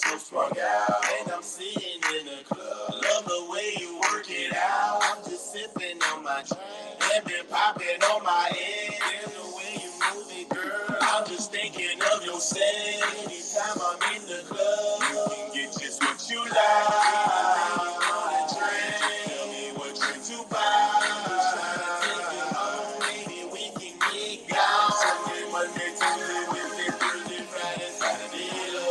so sprung out, and I'm sitting in the club. Love the way you work it out. I'm just sipping on my drink and been popping on my head. And the way you move it, girl, I'm just thinking of your set. Anytime I'm in the club, you can get just what you like. Tell me what drink to buy. Tryna take you home, maybe we can get gone. Sunday, Monday, Tuesday, Wednesday, Thursday, Friday, Saturday. You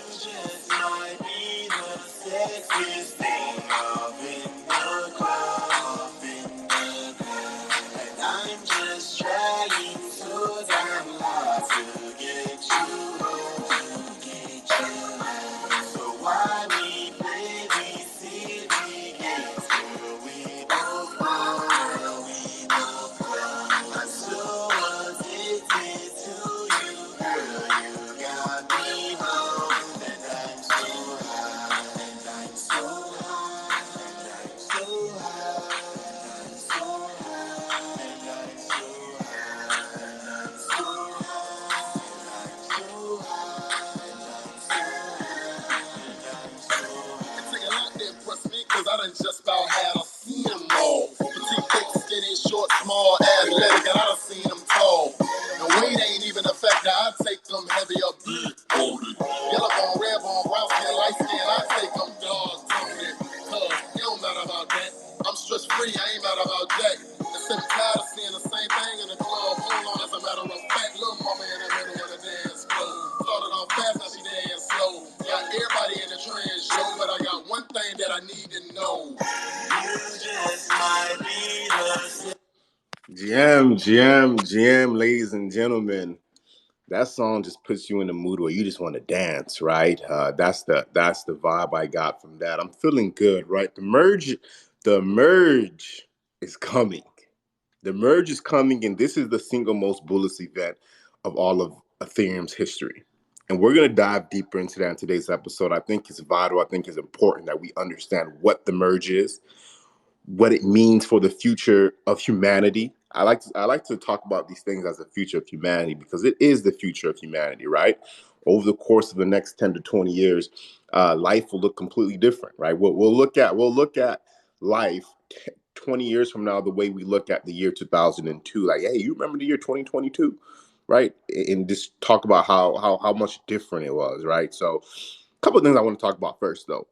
just might be the sexiest thing up in the club, and I'm just trying so damn hard to get you home, So why we play these silly games? Girl, we both know, I'm so addicted to you, girl. You got me home, and I'm so high, and I'm so high, and I'm so high, and I'm so high, and I'm so high, and I'm so high, and I'm so high. It take a lot to impress me, cause I done just about had a see them all. Petite, thick, skinny, short, small, athletic, and I done seen them tall. And weight ain't even a factor, I take them heavy up, big, loaded. Yellow bone, red bone, brown skin, light skin, I take them dog toned. Cause it don't matter about that. I'm stress free, I ain't mad about that. Instead of tired of seeing the same thing in the club, hold on, as a matter of fact, little mama in the middle of the dance floor. Started off fast, now she dance slow. Got everybody in the trance show, but I got one thing that I need to know. You just might be the GM, ladies and gentlemen. That song just puts you in the mood where you just want to dance, right? That's the vibe I got from that. I'm feeling good, right? The merge is coming. The merge is coming, and this is the single most bullish event of all of Ethereum's history. And we're going to dive deeper into that in today's episode. I think it's vital. I think it's important that we understand what the merge is, what it means for the future of humanity. I like to talk about these things as the future of humanity because it is the future of humanity, right? Over the course of the next 10 to 20 years, life will look completely different, right? We'll look at life 20 years from now the way we look at the year 2002. Like, hey, you remember the year 2022, right? And just talk about how much different it was, right? So, a couple of things I want to talk about first, though,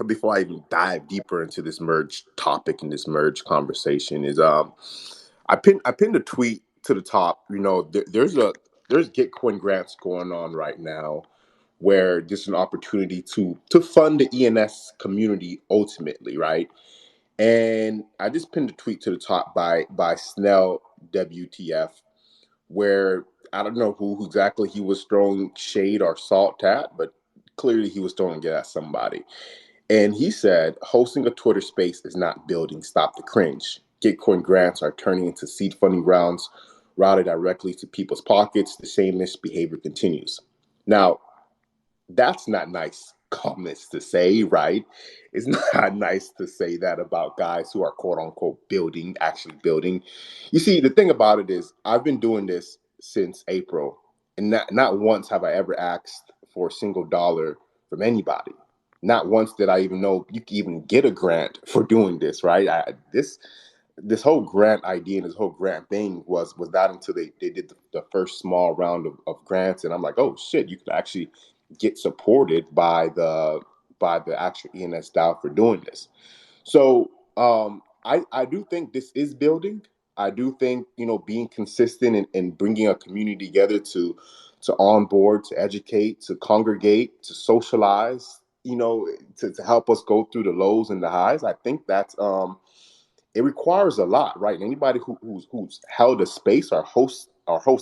before I even dive deeper into this merge topic and this merge conversation, is I pinned a tweet to the top. You know, there's Gitcoin grants going on right now where there's an opportunity to fund the ENS community ultimately, right? And I just pinned a tweet to the top by Snell WTF, where I don't know who exactly he was throwing shade or salt at, but clearly he was throwing it at somebody. And he said, hosting a Twitter space is not building. Stop the cringe. Gitcoin grants are turning into seed funding rounds routed directly to people's pockets. The same misbehavior continues. Now, that's not nice comments to say, right? It's not nice to say that about guys who are quote unquote actually building. You see, the thing about it is I've been doing this since April, and not once have I ever asked for a single dollar from anybody. Not once did I even know you could even get a grant for doing this, right? This whole grant idea and this whole grant thing was not until they did the first small round of grants, and I'm like, oh shit, you could actually get supported by the actual ENS DAO for doing this. So I do think this is building. I do think, being consistent and bringing a community together to onboard, to educate, to congregate, to socialize, to help us go through the lows and the highs. I think that's it requires a lot, right? Anybody who's held a space or host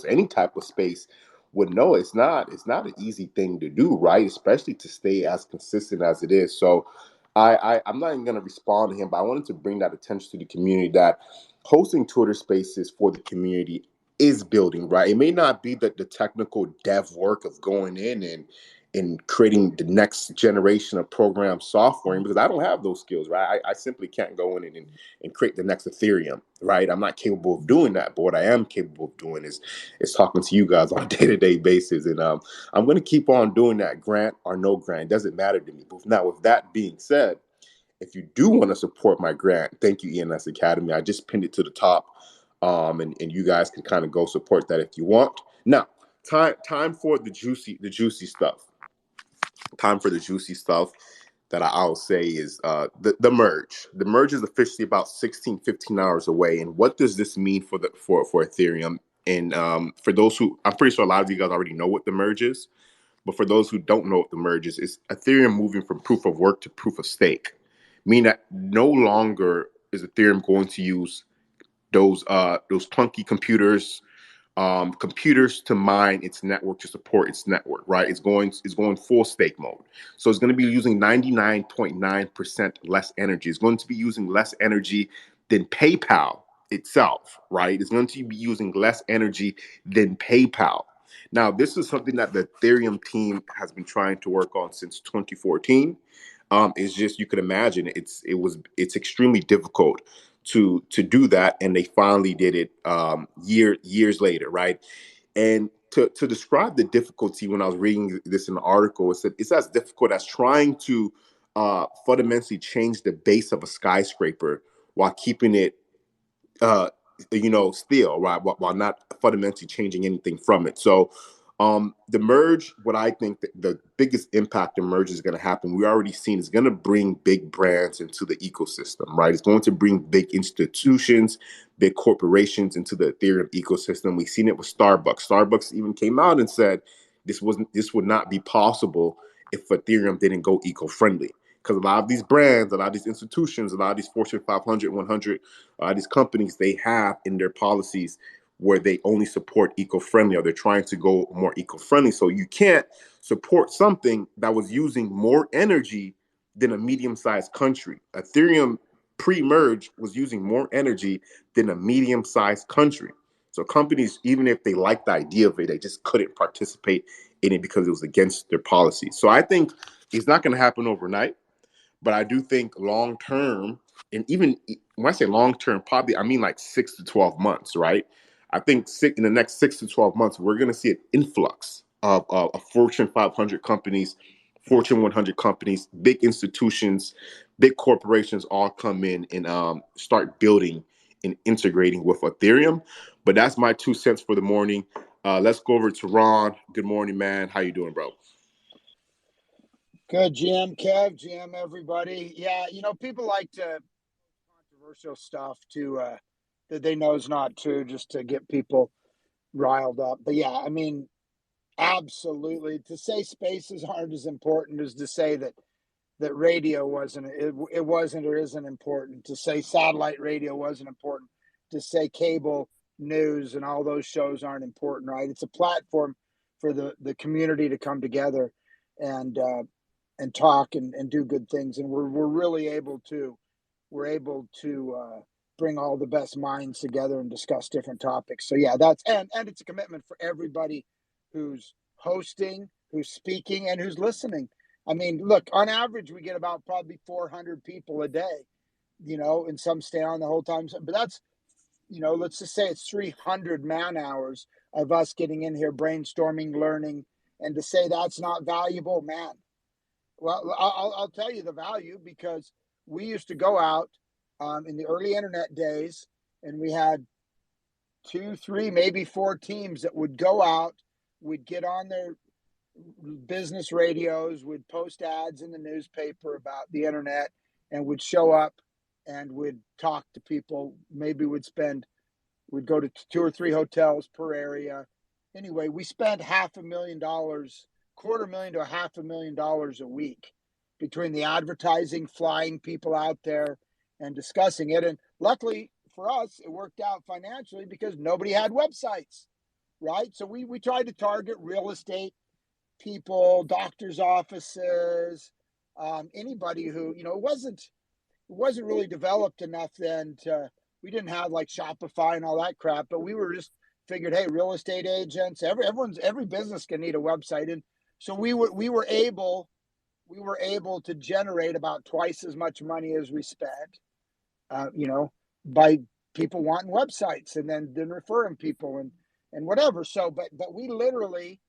any type of space would know it's not an easy thing to do, right? Especially to stay as consistent as it is. So I'm not even going to respond to him, but I wanted to bring that attention to the community that hosting Twitter spaces for the community is building, right? It may not be the technical dev work of going in in creating the next generation of program software, because I don't have those skills, right? I simply can't go in and create the next Ethereum, right? I'm not capable of doing that. But what I am capable of doing is talking to you guys on a day-to-day basis. And I'm going to keep on doing that, grant or no grant. It doesn't matter to me. But now, with that being said, if you do want to support my grant, thank you, ENS Academy. I just pinned it to the top, and you guys can kind of go support that if you want. Now, time for the juicy stuff. Time for the juicy stuff that I'll say is the merge. The merge is officially about 16, 15 hours away. And what does this mean for Ethereum? And for those who, I'm pretty sure a lot of you guys already know what the merge is. But for those who don't know what the merge is, it's Ethereum moving from proof of work to proof of stake. Meaning that no longer is Ethereum going to use those clunky computers to mine its network, to support its network, right? It's going full stake mode. So it's going to be using 99.9% less energy. It's going to be using less energy than PayPal itself, right? It's going to be using less energy than PayPal. Now, this is something that the Ethereum team has been trying to work on since 2014. It's just, you could imagine, it's extremely difficult to do that, and they finally did it years later, right? And to describe the difficulty, when I was reading this in the article, it said it's as difficult as trying to fundamentally change the base of a skyscraper while keeping it uh, still, right, while not fundamentally changing anything from it. So the merge, what I think that the biggest impact the merge is going to happen, we already seen, is going to bring big brands into the ecosystem, right? It's going to bring big institutions, big corporations into the Ethereum ecosystem. We've seen it with Starbucks. Starbucks even came out and said this would not be possible if Ethereum didn't go eco-friendly. Because a lot of these brands, a lot of these institutions, a lot of these Fortune 500, 100, these companies, they have in their policies where they only support eco-friendly, or they're trying to go more eco-friendly. So you can't support something that was using more energy than a medium-sized country. Ethereum pre-merge was using more energy than a medium-sized country. So companies, even if they liked the idea of it, they just couldn't participate in it because it was against their policy. So I think it's not going to happen overnight. But I do think long term, and even when I say long term, probably I mean like 6 to 12 months, right? I think in the next 6 to 12 months, we're going to see an influx of Fortune 500 companies, Fortune 100 companies, big institutions, big corporations all come in and start building and integrating with Ethereum. But that's my 2 cents for the morning. Let's go over to Ron. Good morning, man. How you doing, bro? Good, GM Kev, GM everybody. Yeah, people like to controversial stuff that they know is not true, just to get people riled up. But yeah, I mean, absolutely. To say spaces aren't as important as to say that radio it wasn't or isn't important. To say satellite radio wasn't important. To say cable news and all those shows aren't important, right? It's a platform for the community to come together and talk and do good things, and we're really able to bring all the best minds together and discuss different topics. So yeah, that's and it's a commitment for everybody who's hosting, who's speaking, and who's listening. I mean, look, on average, we get about probably 400 people a day, and some stay on the whole time. But that's, let's just say it's 300 man hours of us getting in here, brainstorming, learning, and to say that's not valuable, man. Well, I'll tell you the value, because we used to go out in the early internet days, and we had two, three, maybe four teams that would go out. We'd get on their business radios, would post ads in the newspaper about the internet, and would show up and would talk to people. Maybe we'd go to 2 or 3 hotels per area. Anyway, we spent $500,000, $250,000 to $500,000 a week between the advertising, flying people out there, and discussing it. And luckily for us, it worked out financially because nobody had websites, right? So we tried to target real estate people, doctors' offices, anybody who, it wasn't really developed enough then we didn't have like Shopify and all that crap, but we were just figured, hey, real estate agents, every business can need a website. And So we were able to generate about twice as much money as we spent, you know, by people wanting websites and then referring people and whatever. So, but we literally,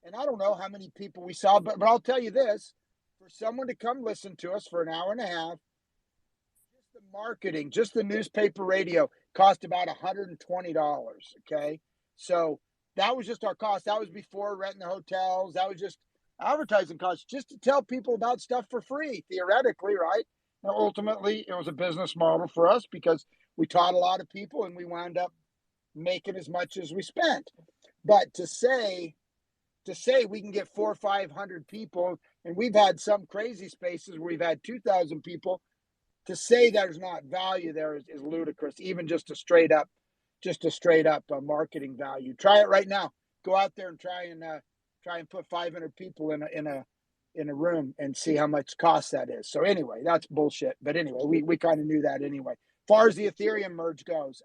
and I don't know how many people we saw, but I'll tell you this: for someone to come listen to us for an hour and a half, just the marketing, just the newspaper radio cost about $120. Okay, so that was just our cost. That was before renting the hotels. That was just advertising costs, just to tell people about stuff for free, theoretically, right? Now, ultimately, it was a business model for us because we taught a lot of people and we wound up making as much as we spent. But to say we can get 400 or 500 people, and we've had some crazy spaces where we've had 2,000 people. To say there's not value there is ludicrous. Even just a straight up marketing value. Try it right now. Go out there and try and put 500 people in a room and see how much cost that is. So anyway, that's bullshit. But anyway, we kind of knew that anyway. As far as the Ethereum merge goes,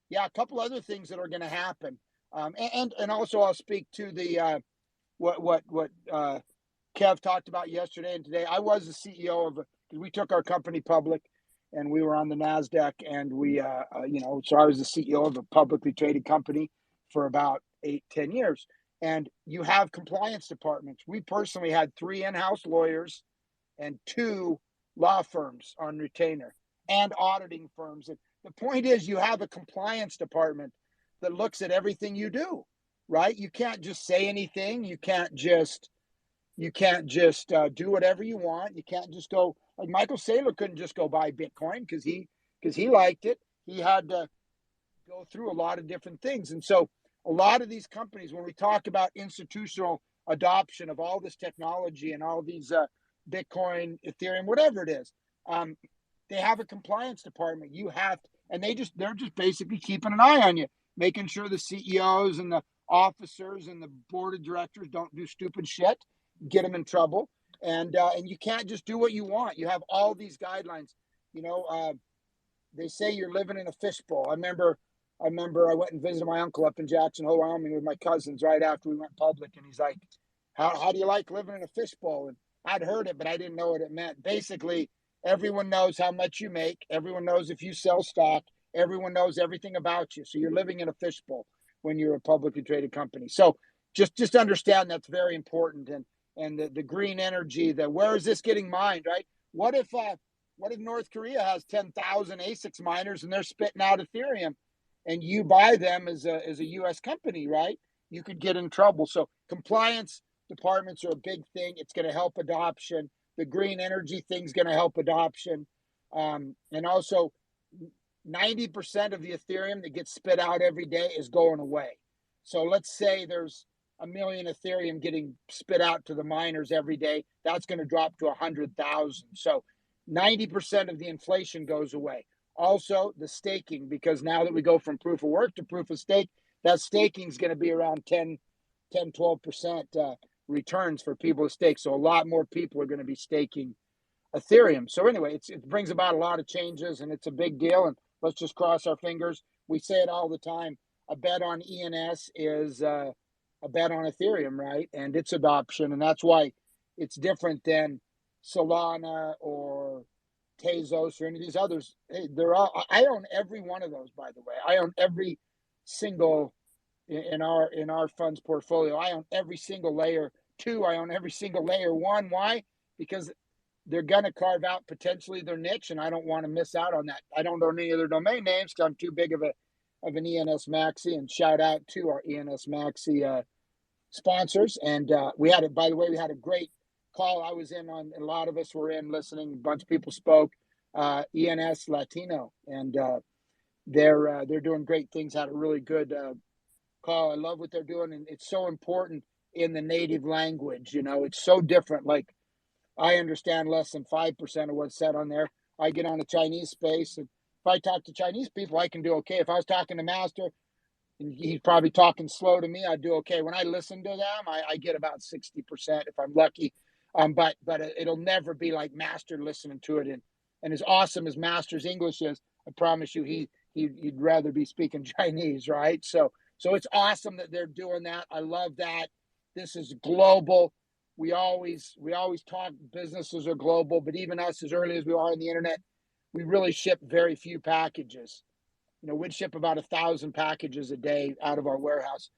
yeah, a couple other things that are going to happen, and also I'll speak to the what Kev talked about yesterday and today. I was the CEO of, because we took our company public, and we were on the Nasdaq, and so I was the CEO of a publicly traded company for about 8-10 years. And you have compliance departments. We personally had 3 in-house lawyers and 2 law firms on retainer and auditing firms. And the point is, you have a compliance department that looks at everything you do, right? You can't just say anything. You can't just do whatever you want. You can't just go, like Michael Saylor couldn't just go buy Bitcoin because he liked it. He had to go through a lot of different things. And so a lot of these companies, when we talk about institutional adoption of all this technology and all these Bitcoin, Ethereum, whatever it is, they have a compliance department. You have to, and they're just basically keeping an eye on you, making sure the CEOs and the officers and the board of directors don't do stupid shit, get them in trouble. And you can't just do what you want. You have all these guidelines. You know, they say you're living in a fishbowl. I remember I went and visited my uncle up in Jackson Hole, Wyoming with my cousins right after we went public. And he's like, how do you like living in a fishbowl? And I'd heard it, but I didn't know what it meant. Basically, everyone knows how much you make. Everyone knows if you sell stock. Everyone knows everything about you. So you're living in a fishbowl when you're a publicly traded company. So just understand that's very important. And the green energy, where is this getting mined, right? What if North Korea has 10,000 ASICs miners and they're spitting out Ethereum, and you buy them as a U.S. company, right? You could get in trouble. So compliance departments are a big thing. It's going to help adoption. The green energy thing's going to help adoption. And also, 90% of the Ethereum that gets spit out every day is going away. So let's say there's a million Ethereum getting spit out to the miners every day. That's going to drop to 100,000. So 90% of the inflation goes away. Also, the staking, because now that we go from proof of work to proof of stake, that staking is going to be around 12% returns for people to stake. So a lot more people are going to be staking Ethereum. So anyway, it brings about a lot of changes, and it's a big deal. And let's just cross our fingers. We say it all the time. A bet on ENS is a bet on Ethereum, right? And its adoption. And that's why it's different than Solana or Tezos or any of these others. Hey, I own every one of those, by the way. I own every single in our funds portfolio. I own every single layer 2. I own every single layer 1. Why? Because they're going to carve out potentially their niche, and I don't want to miss out on that. I don't own any of their domain names because I'm too big of an ENS Maxi. And shout out to our ENS Maxi sponsors. And by the way, we had a great call. I was in on, a lot of us were in listening. A bunch of people spoke. ENS Latino, and they're doing great things. Had a really good call. I love what they're doing, and it's so important in the native language. It's so different. Like, I understand less than 5% of what's said on there. I get on a Chinese space, and if I talk to Chinese people, I can do okay. If I was talking to Master, and he's probably talking slow to me, I'd do okay. When I listen to them, I get about 60% if I'm lucky. But it'll never be like Master listening to it. And as awesome as Master's English is, I promise you, he'd rather be speaking Chinese, right? So it's awesome that they're doing that. I love that. This is global. We always talk businesses are global, but even us, as early as we are on the internet, we really ship very few packages. We'd ship about 1,000 packages a day out of our warehouse.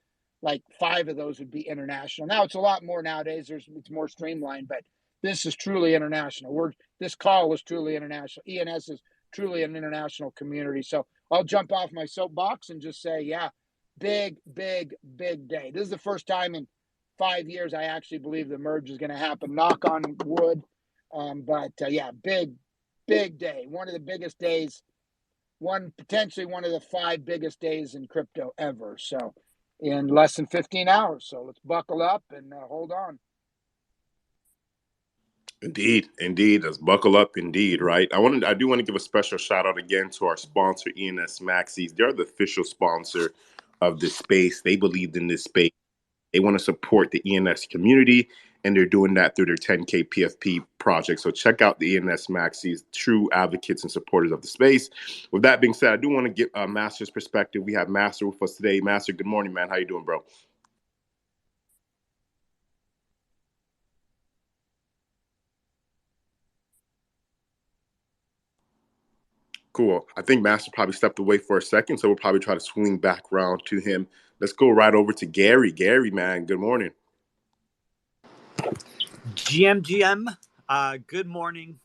Like five of those would be international. Now it's a lot more nowadays. It's more streamlined, but this is truly international. This call was truly international. ENS is truly an international community. So I'll jump off my soapbox and just say, yeah, big, big, big day. This is the first time in 5 years I actually believe the merge is going to happen. Knock on wood. But yeah, big, big day. One of the biggest days, potentially one of the five biggest days in crypto ever. So in less than 15 hours. So let's buckle up and hold on. Indeed, indeed. Let's buckle up, indeed. Right. I do want to give a special shout out again to our sponsor, ENS Maxis. They're the official sponsor of this space. They believed in this space. They want to support the ENS community, and they're doing that through their 10K PFP project. So check out the ENS Maxis, true advocates and supporters of the space. With that being said, I do want to get a Master's perspective. We have Master with us today. Master, good morning, man. How you doing, bro? Cool. I think Master probably stepped away for a second, so we'll probably try to swing back around to him. Let's go right over to Gary. Gary, man, good morning. GM, good morning.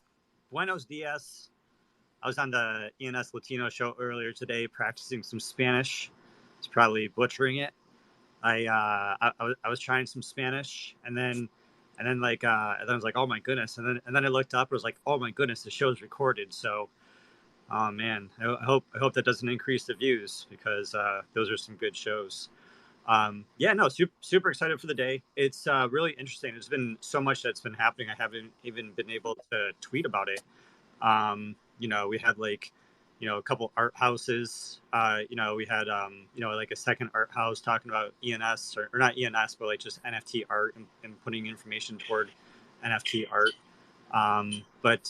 Buenos dias. I was on the ENS Latino show earlier today practicing some Spanish. I was probably butchering it. I was trying some Spanish, and then I was like, oh my goodness, and then I looked up. I was like, oh my goodness, the show's recorded. So, oh man, I hope that doesn't increase the views because those are some good shows. Yeah, no, super excited for the day. It's really interesting. There's been so much that's been happening. I haven't even been able to tweet about it. We had a couple art houses. We had like a second art house talking about ENS or not ENS, but like just NFT art and putting information toward NFT art. But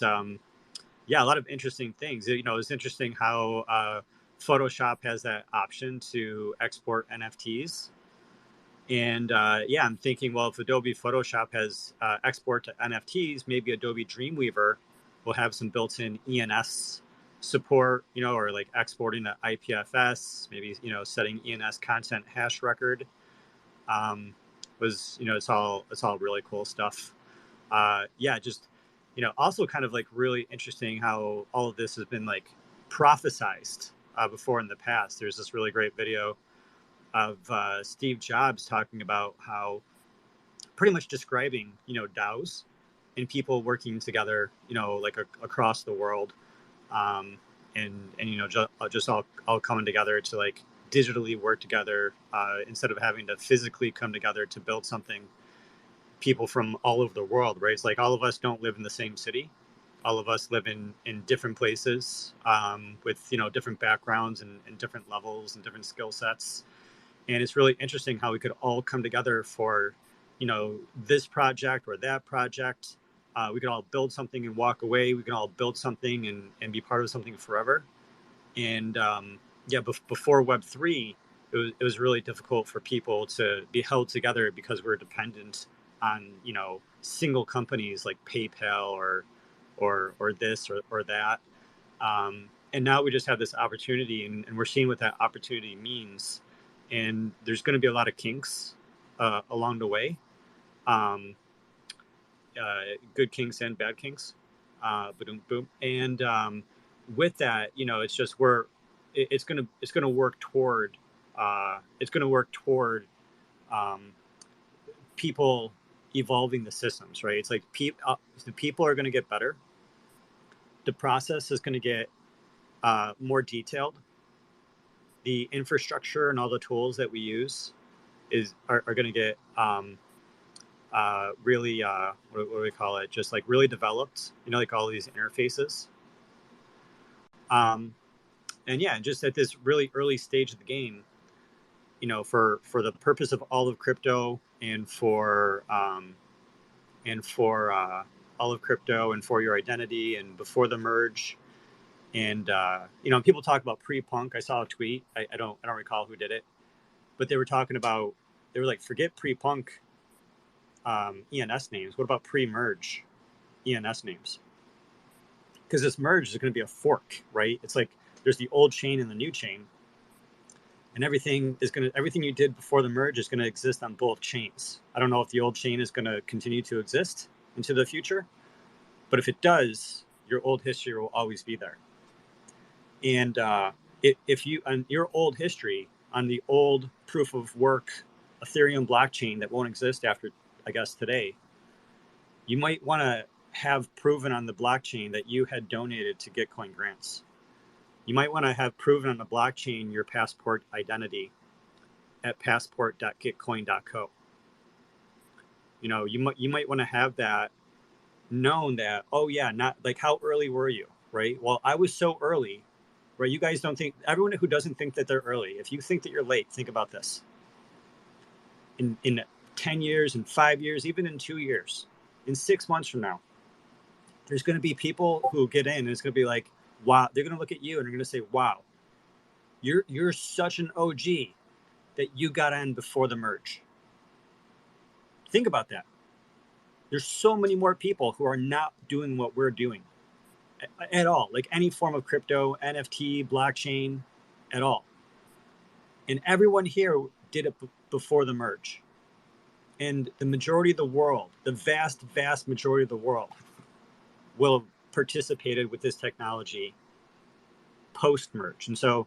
yeah, a lot of interesting things. It's interesting how Photoshop has that option to export NFTs. And yeah, I'm thinking, well, if Adobe Photoshop has export to NFTs, maybe Adobe Dreamweaver will have some built-in ENS support, or like exporting to IPFS, maybe setting ENS content hash record. Um, it's all really cool stuff. Yeah, just also kind of like really interesting how all of this has been like prophesized before in the past. There's this really great video of Steve Jobs talking about how pretty much describing DAOs and people working together like across the world, um, and just all coming together to like digitally work together instead of having to physically come together to build something. People from all over the world, right? It's like all of us don't live in the same city. All of us live in different places with different backgrounds and different levels and different skill sets. And it's really interesting how we could all come together for this project or that project. We could all build something and walk away. We can all build something and be part of something forever. And yeah, before Web3, it was really difficult for people to be held together because we're dependent on single companies like PayPal or this or that. And now we just have this opportunity, and we're seeing what that opportunity means. And there's going to be a lot of kinks along the way, um, good kinks and bad kinks. Boom, boom. And with that, it's just it's gonna work toward um, people evolving the systems, right? It's like the people are going to get better. The process is going to get more detailed. The infrastructure and all the tools that we use are going to get really what do we call it? Just like really developed. Like all these interfaces. Um, and yeah, just at this really early stage of the game, for the purpose of all of crypto and for all of crypto and for your identity and before the merge. And people talk about pre-punk. I saw a tweet. I don't recall who did it, but they were talking about, they were like, forget pre-punk. ENS names? What about pre-merge ENS names? Because this merge is going to be a fork, right? It's like there's the old chain and the new chain, and everything you did before the merge is going to exist on both chains. I don't know if the old chain is going to continue to exist into the future, but if it does, your old history will always be there. And if you on your old history on the old proof of work Ethereum blockchain that won't exist after, I guess, today, you might want to have proven on the blockchain that you had donated to Gitcoin grants. You might want to have proven on the blockchain your passport identity at passport.gitcoin.co. You might want to have that known that, oh yeah, not like how early were you, right? Well, I was so early, right? You guys don't think, everyone who doesn't think that they're early, if you think that you're late, think about this. In 10 years, in 5 years, even in 2 years, in 6 months from now, there's going to be people who get in and it's going to be like, wow, they're going to look at you and they're going to say, wow, you're such an OG that you got in before the merge. Think about that. There's so many more people who are not doing what we're doing at all, like any form of crypto, NFT, blockchain, at all. And everyone here did it before the merge. And the majority of the world, the vast, vast majority of the world, will have participated with this technology post merge. And so,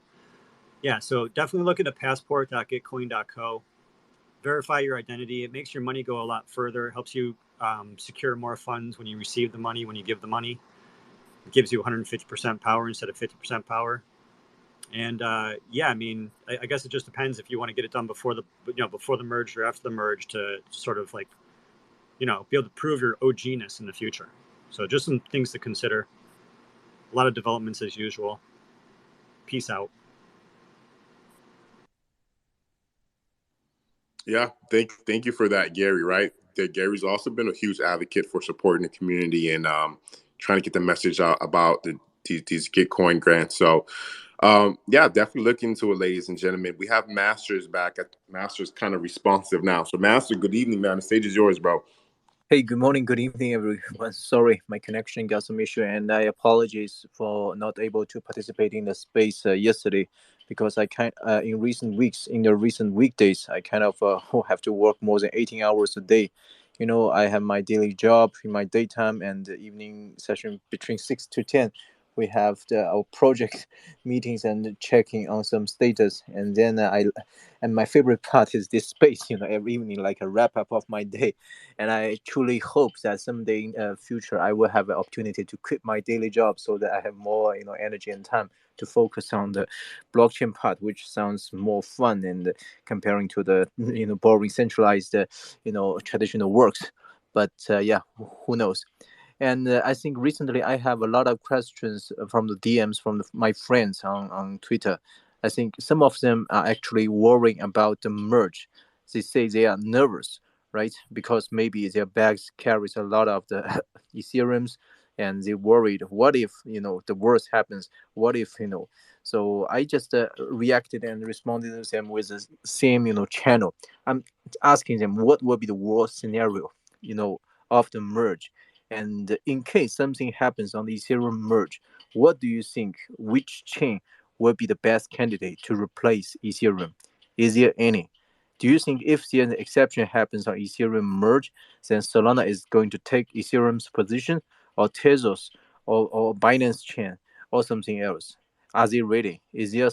yeah, so definitely look at the passport.gitcoin.co. Verify your identity. It makes your money go a lot further. It helps you secure more funds when you receive the money, when you give the money. It gives you 150% power instead of 50% power. And yeah, I mean, I guess it just depends if you want to get it done before the merge or after the merge to sort of like, be able to prove your OG-ness in the future. So just some things to consider. A lot of developments as usual. Peace out. Yeah, thank you for that, Gary. Right, that Gary's also been a huge advocate for supporting the community and trying to get the message out about these Gitcoin grants. So, yeah, definitely look into it, ladies and gentlemen. We have Masters back. Masters kind of responsive now. So, Master, good evening, man. The stage is yours, bro. Hey, good morning, good evening, everyone. Sorry, my connection got some issue, and I apologize for not able to participate in the space yesterday because in the recent weekdays, I kind of have to work more than 18 hours a day. I have my daily job in my daytime and the evening session between 6 to 10. We have our project meetings and checking on some status, and then and my favorite part is this space. Every evening, like a wrap up of my day, and I truly hope that someday in the future I will have an opportunity to quit my daily job so that I have more energy and time to focus on the blockchain part, which sounds more fun and comparing to the boring centralized traditional works. But yeah, who knows? And I think recently I have a lot of questions from the DMs from my friends on Twitter. I think some of them are actually worrying about the merge. They say they are nervous, right? Because maybe their bags carries a lot of the Ethereums, and they worried, what if the worst happens? What if So I just reacted and responded to them with the same channel. I'm asking them what will be the worst scenario, of the merge, and in case something happens on the Ethereum merge, what do you think? Which chain will be the best candidate to replace Ethereum? Is there any? Do you think if the exception happens on Ethereum merge, then Solana is going to take Ethereum's position, or Tezos, or Binance chain, or something else? Are they ready? Is there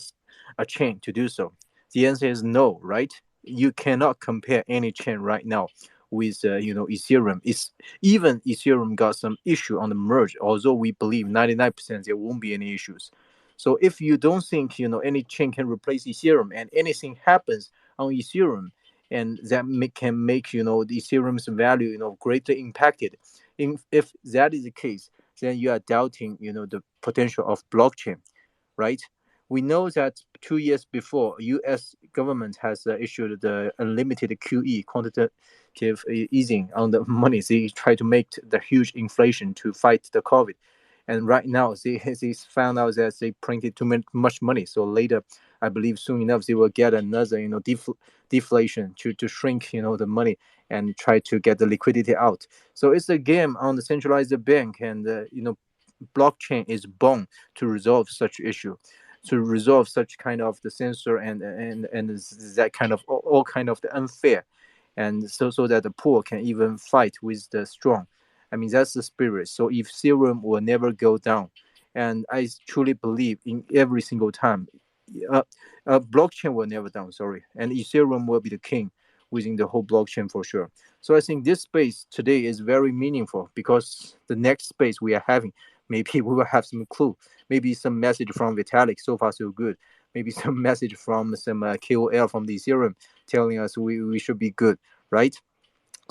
a chain to do so? The answer is no, right? You cannot compare any chain right now with Ethereum. It's even Ethereum got some issue on the merge, although we believe 99% there won't be any issues. So if you don't think any chain can replace Ethereum and anything happens on Ethereum, and that can make the Ethereum's value greatly impacted. If that is the case, then you are doubting the potential of blockchain, right? We know that 2 years before, U.S. government has issued the unlimited QE, quantitative easing on the money. They try to make the huge inflation to fight the COVID. and right now they found out that they printed too much money. So later, I believe soon enough they will get another deflation to shrink the money and try to get the liquidity out. So it's a game on the centralized bank, and blockchain is born to resolve such issue, to resolve such kind of the censor and that kind of all kind of the unfair, and so that the poor can even fight with the strong. I mean, that's the spirit. So if Ethereum will never go down, and I truly believe in every single time, uh, blockchain will never down. Sorry, and Ethereum will be the king within the whole blockchain for sure. So I think this space today is very meaningful because the next space we are having, maybe we will have some clue, maybe some message from Vitalik. So far so good. Maybe some message from some KOL from the Ethereum telling us we should be good, right?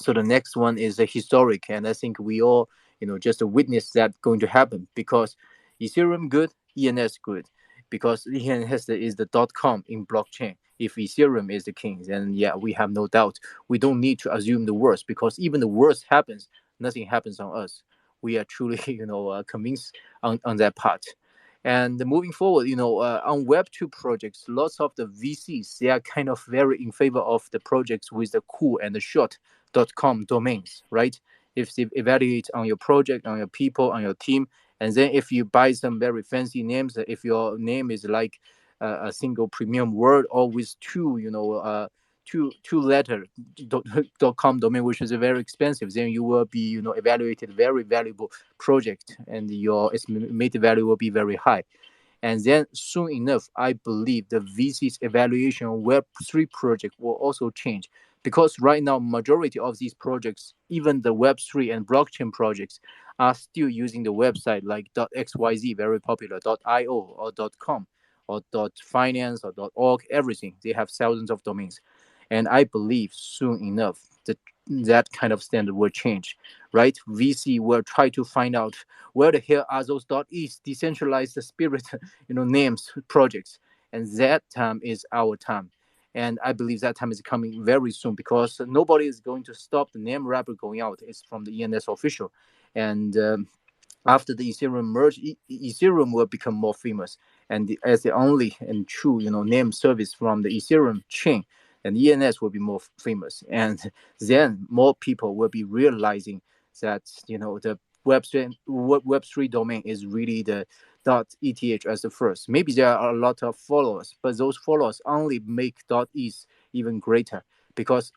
So the next one is a historic, and I think we all just witness that going to happen because Ethereum good, ENS good, because ENS is the .com in blockchain. If Ethereum is the king, then yeah, we have no doubt. We don't need to assume the worst because even the worst happens, nothing happens on us. We are truly convinced on that part. And moving forward, on Web2 projects, lots of the VCs, they are kind of very in favor of the projects with the cool and the short .com domains, right? If they evaluate on your project, on your people, on your team, and then if you buy some very fancy names, if your name is like a single premium word or with two, two letter .com domain, which is very expensive, then you will be, evaluated very valuable project, and your estimated value will be very high. And then soon enough, I believe the VC's evaluation of Web3 project will also change because right now, majority of these projects, even the Web3 and blockchain projects, are still using the website like .xyz, very popular, .io or .com or .finance or .org, everything. They have thousands of domains. And I believe soon enough that kind of standard will change, right? VC will try to find out where the hell are those .is decentralized spirit, names, projects, and that time is our time. And I believe that time is coming very soon because nobody is going to stop the name wrapper going out. It's from the ENS official, and after the Ethereum merge, Ethereum will become more famous, and as the only and true, name service from the Ethereum chain, and ENS will be more famous, and then more people will be realizing that the Web3 domain is really the .eth as the first. Maybe there are a lot of followers, but those followers only make .eth even greater because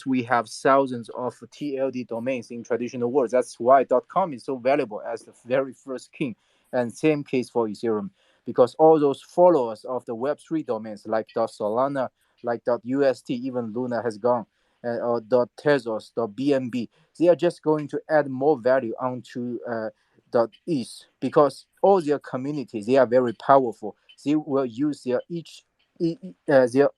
we have thousands of TLD domains in traditional worlds. That's why .com is so valuable as the very first king. And same case for Ethereum, because all those followers of the Web3 domains like .solana, like .ust, even Luna has gone, or .tezos, .bnb, they are just going to add more value onto .eth because all their communities, they are very powerful. They will use their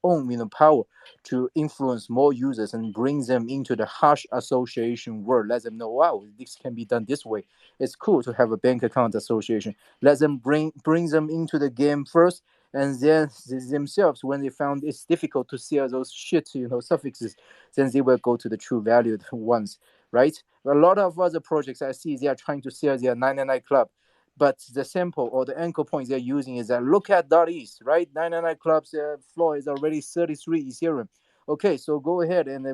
own power to influence more users and bring them into the hash association world. Let them know, wow, this can be done this way. It's cool to have a bank account association. Let them bring them into the game first, and then themselves, when they found it's difficult to sell those shit, suffixes, then they will go to the true valued ones, right? A lot of other projects I see, they are trying to sell their 99 club, but the sample or the anchor point they're using is that look at .east, right? 99 clubs floor is already 33 Ethereum. Okay, so go ahead and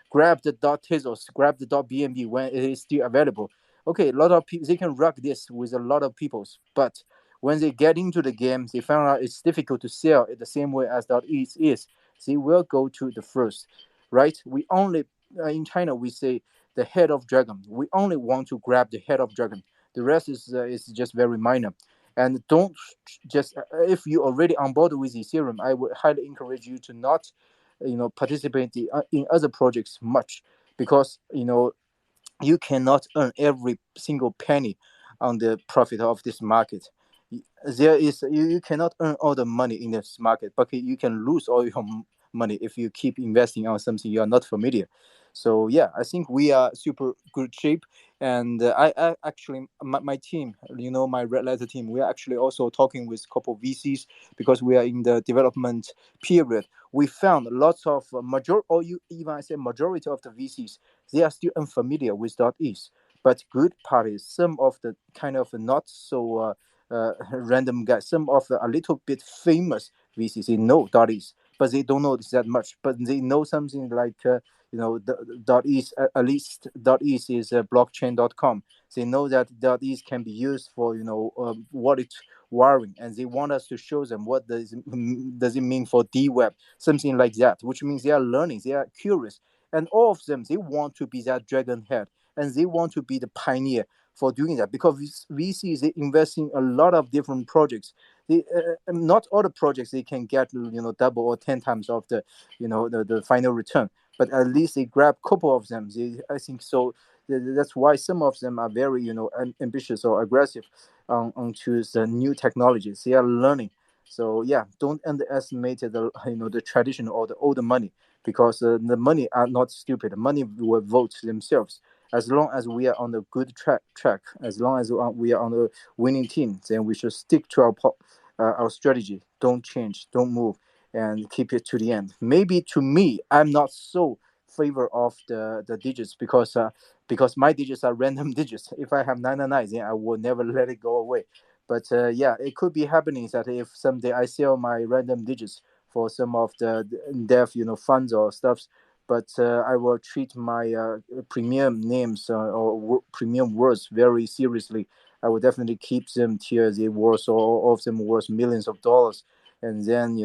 grab the .tezos, grab the .bnb when it is still available. Okay, a lot of people, they can rock this with a lot of peoples, but when they get into the game, they found out it's difficult to sell it the same way as .east is. They will go to the first, right? We only in China we say the head of dragon. We only want to grab the head of dragon. The rest is just very minor. And don't just if you already on board with Ethereum, I would highly encourage you to not, participate in other projects much because you cannot earn every single penny on the profit of this market. There is you cannot earn all the money in this market, but you can lose all your money if you keep investing on something you are not familiar. So yeah, I think we are super good shape, and I actually my team, my red letter team, we are actually also talking with a couple of VCs because we are in the development period. We found lots of or you even I say majority of the VCs, they are still unfamiliar with .is. But good part is some of the kind of not so random guys, some of the a little bit famous VCs, they know dot is, but they don't know that much. But they know something like the dot is, at least dot is blockchain.com. They know that dot is can be used for wallet wiring, and they want us to show them what does it mean for DWeb, something like that, which means they are learning, they are curious, and all of them, they want to be that dragon head, and they want to be the pioneer for doing that, because VCs, they invest in a lot of different projects. Not all the projects they can get double or 10 times of the final return, but at least they grab a couple of them. I think so. That's why some of them are very ambitious or aggressive onto the new technologies. They are learning. So yeah, don't underestimate the traditional or the older money, because the money are not stupid. The money will vote themselves. As long as we are on the good track, as long as we are on the winning team, then we should stick to our strategy. Don't change, don't move, and keep it to the end. Maybe to me, I'm not so favor of the digits, because my digits are random digits. If I have 999, then I will never let it go away. But yeah, it could be happening that if someday I sell my random digits for some of the dev funds or stuffs, but I will treat my premium names or premium words very seriously. I will definitely keep them till they worth, or all of them worth millions of dollars. And then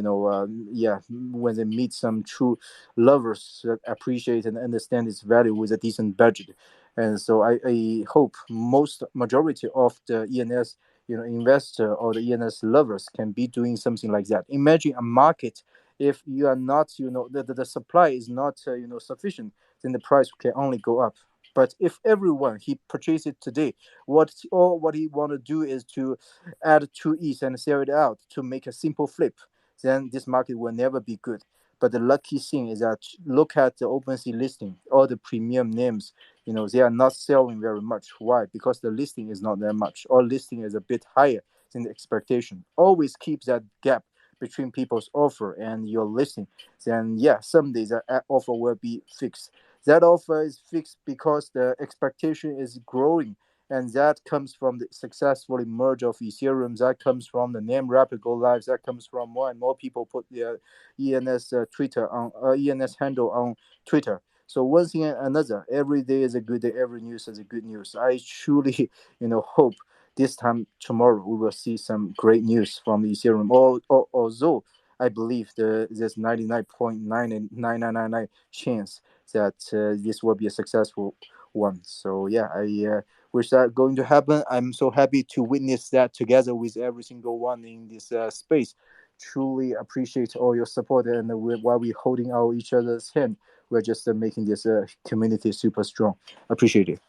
yeah, when they meet some true lovers that appreciate and understand its value with a decent budget. And so I hope most majority of the ENS investor or the ENS lovers can be doing something like that. Imagine a market, if you are not the supply is not sufficient, then the price can only go up. But if everyone he purchases it today, what he want to do is to add two ETH and sell it out to make a simple flip, then this market will never be good. But the lucky thing is that look at the OpenSea listing, all the premium names, they are not selling very much. Why? Because the listing is not that much, or listing is a bit higher than the expectation. Always keep that gap between people's offer and your listing. Then yeah, someday that offer will be fixed. That offer is fixed because the expectation is growing, and that comes from the successful merge of Ethereum. That comes from the name Rapid Go Live. That comes from more and more people put their ENS Twitter on ENS handle on Twitter. So one thing and another, every day is a good day. Every news is a good news. I truly, hope this time tomorrow we will see some great news from Ethereum. Although I believe there's 99.99999 chance that this will be a successful one. So yeah, I wish that going to happen. I'm so happy to witness that together with every single one in this space. Truly appreciate all your support, and while we holding our each other's hand, we're just making this community super strong. Appreciate it.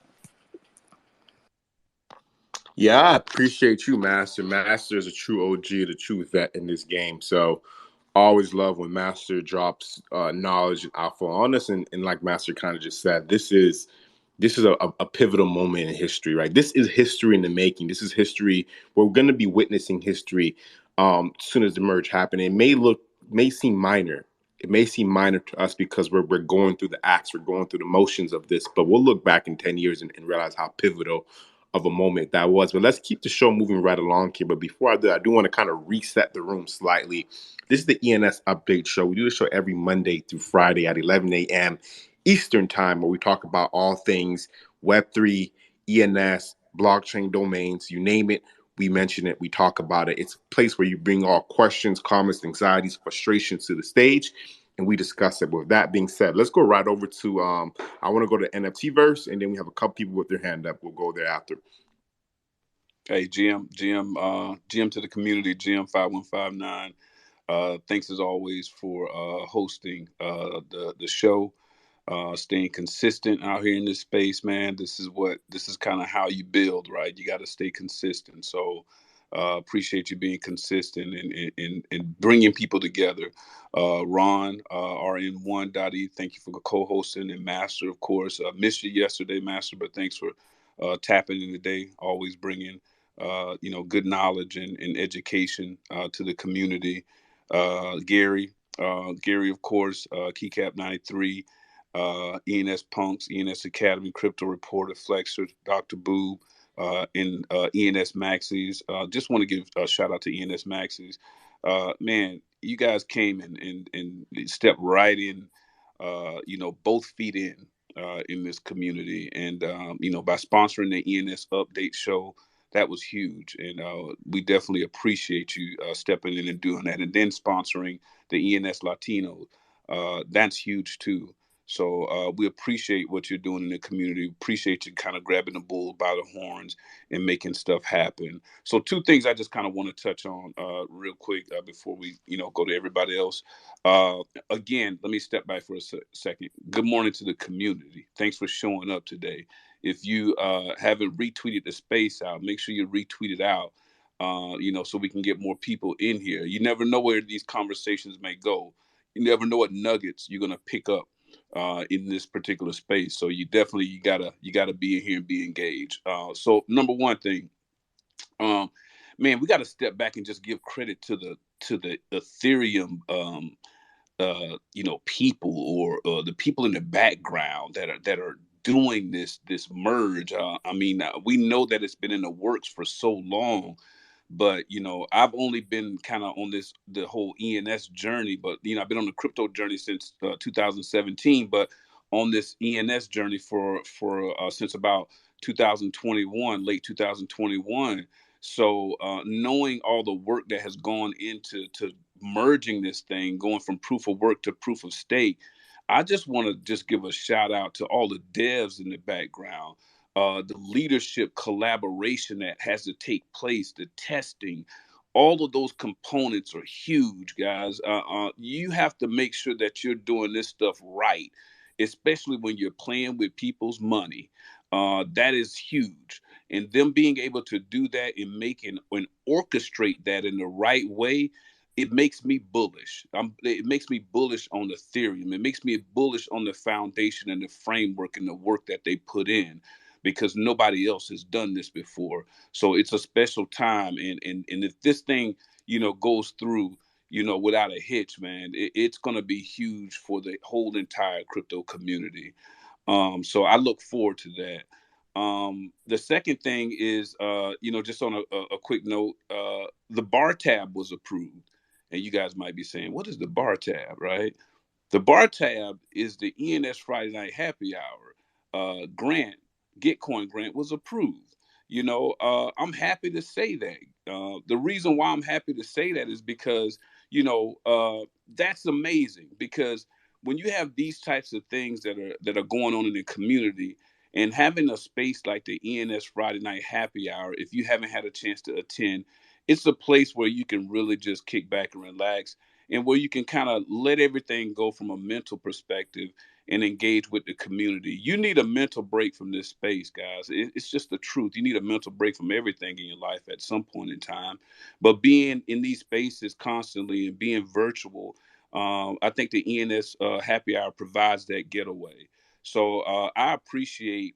Yeah, I appreciate you, Master. Master is a true OG, the true vet in this game. So always love when Master drops knowledge and alpha on us. And like Master kind of just said, this is a pivotal moment in history, right? This is history in the making. This is history. We're going to be witnessing history as soon as the merge happen. It may seem minor. It may seem minor to us because we're going through the acts, we're going through the motions of this, but we'll look back in 10 years and realize how pivotal of a moment that was. But let's keep the show moving right along here. But before I do want to kind of reset the room slightly. This is the ENS Update Show. We do the show every Monday through Friday at 11 a.m. Eastern Time, where we talk about all things Web3, ENS, blockchain domains, you name it. We mention it, we talk about it. It's a place where you bring all questions, comments, anxieties, frustrations to the stage, and we discuss it. With that being said, let's go right over to I want to go to NFT verse, and then we have a couple people with their hand up. We'll go there after. Hey, GM to the community, GM5159. Thanks as always for hosting the show, staying consistent out here in this space, man. This is kind of how you build, right? You got to stay consistent. So appreciate you being consistent and bringing people together. Ron, RN1.E, thank you for co-hosting, and Master, of course. Missed you yesterday, Master, but thanks for tapping in today. Always bringing good knowledge and education to the community. Gary, of course, Keycap 93. ENS Punks, ENS Academy, Crypto Reporter, Flexer, Dr. Boob, and ENS Maxis. Just want to give a shout out to ENS Maxis. Man, you guys came and stepped right in, both feet in this community. And, by sponsoring the ENS Update show, that was huge. And we definitely appreciate you stepping in and doing that. And then sponsoring the ENS Latino. That's huge too. So we appreciate what you're doing in the community. Appreciate you kind of grabbing the bull by the horns and making stuff happen. So two things I just kind of want to touch on real quick before we, go to everybody else. Uh, Again, let me step back for a second. Good morning to the community. Thanks for showing up today. If you haven't retweeted the space out, make sure you retweet it out. So we can get more people in here. You never know where these conversations may go. You never know what nuggets you're gonna pick up in this particular space. So you gotta be in here and be engaged. So number one thing, um, man, we got to step back and just give credit to the Ethereum people or the people in the background that are doing this merge. I mean, we know that it's been in the works for so long, but I've only been kind of on the whole ENS journey, but I've been on the crypto journey since 2017, but on this ENS journey for since about 2021, late 2021. So knowing all the work that has gone into to merging this thing, going from proof of work to proof of stake, I just want to just give a shout out to all the devs in the background, the leadership collaboration that has to take place, the testing. All of those components are huge, guys. You have to make sure that you're doing this stuff right, especially when you're playing with people's money. That is huge. And them being able to do that and and orchestrate that in the right way, it makes me bullish. It makes me bullish on Ethereum. It makes me bullish on the foundation and the framework and the work that they put in, because nobody else has done this before. So it's a special time, and if this thing goes through without a hitch, man, it's going to be huge for the whole entire crypto community. So I look forward to that. The second thing is, just on a quick note, the bar tab was approved. And you guys might be saying, what is the bar tab, right? The bar tab is the ENS Friday Night Happy Hour grant, Gitcoin grant was approved. I'm happy to say that. The reason why I'm happy to say that is because, that's amazing. Because when you have these types of things that are going on in the community, and having a space like the ENS Friday Night Happy Hour, if you haven't had a chance to attend, it's a place where you can really just kick back and relax, and where you can kind of let everything go from a mental perspective and engage with the community. You need a mental break from this space, guys. It's just the truth. You need a mental break from everything in your life at some point in time. But being in these spaces constantly and being virtual, I think the ENS Happy Hour provides that getaway. So I appreciate,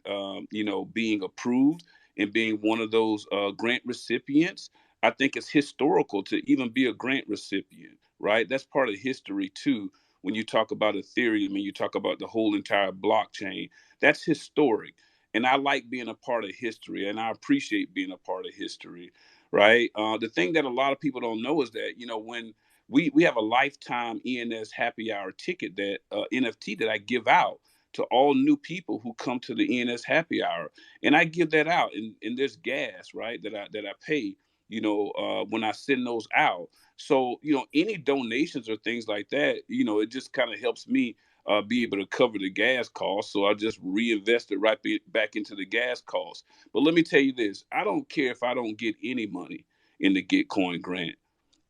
being approved and being one of those grant recipients. I think it's historical to even be a grant recipient, right? That's part of history too. When you talk about Ethereum and you talk about the whole entire blockchain, that's historic. And I like being a part of history, and I appreciate being a part of history, right? The thing that a lot of people don't know is that, when we have a lifetime ENS happy hour ticket, that NFT that I give out to all new people who come to the ENS happy hour. And I give that out, and there's gas, right, that I pay, when I send those out. So, any donations or things like that, it just kind of helps me be able to cover the gas costs. So I just reinvest it back into the gas costs. But let me tell you this, I don't care if I don't get any money in the Gitcoin grant.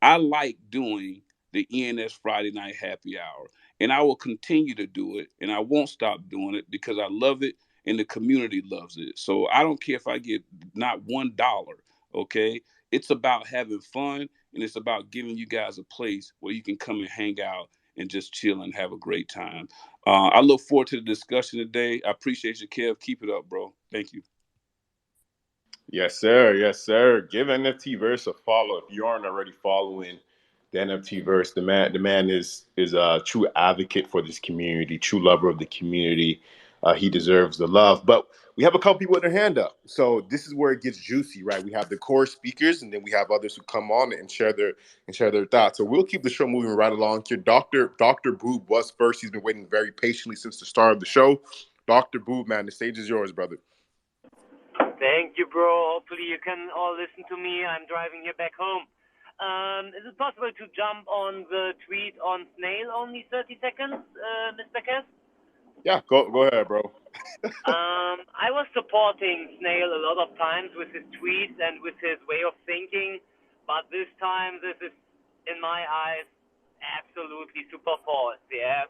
I like doing the ENS Friday Night Happy Hour, and I will continue to do it, and I won't stop doing it because I love it and the community loves it. So I don't care if I get not $1. Okay, it's about having fun, and it's about giving you guys a place where you can come and hang out and just chill and have a great time. I look forward to the discussion today. I appreciate you, Kev. Keep it up, bro. Thank you. Yes, sir. Yes, sir. Give NFTverse a follow if you aren't already following the NFT verse. The man is a true advocate for this community, true lover of the community. He deserves the love. But we have a couple people with their hand up, so this is where it gets juicy, right? We have the core speakers, and then we have others who come on and share their thoughts. So we'll keep the show moving right along here. Doctor Boob was first. He's been waiting very patiently since the start of the show. Doctor Boob, man, the stage is yours, brother. Thank you, bro. Hopefully you can all listen to me. I'm driving here back home. Is it possible to jump on the tweet on Snail only 30 seconds, Mr. Kess? Yeah, go ahead, bro. I was supporting Snail a lot of times with his tweets and with his way of thinking, but this time this is, in my eyes, absolutely super false. Yeah,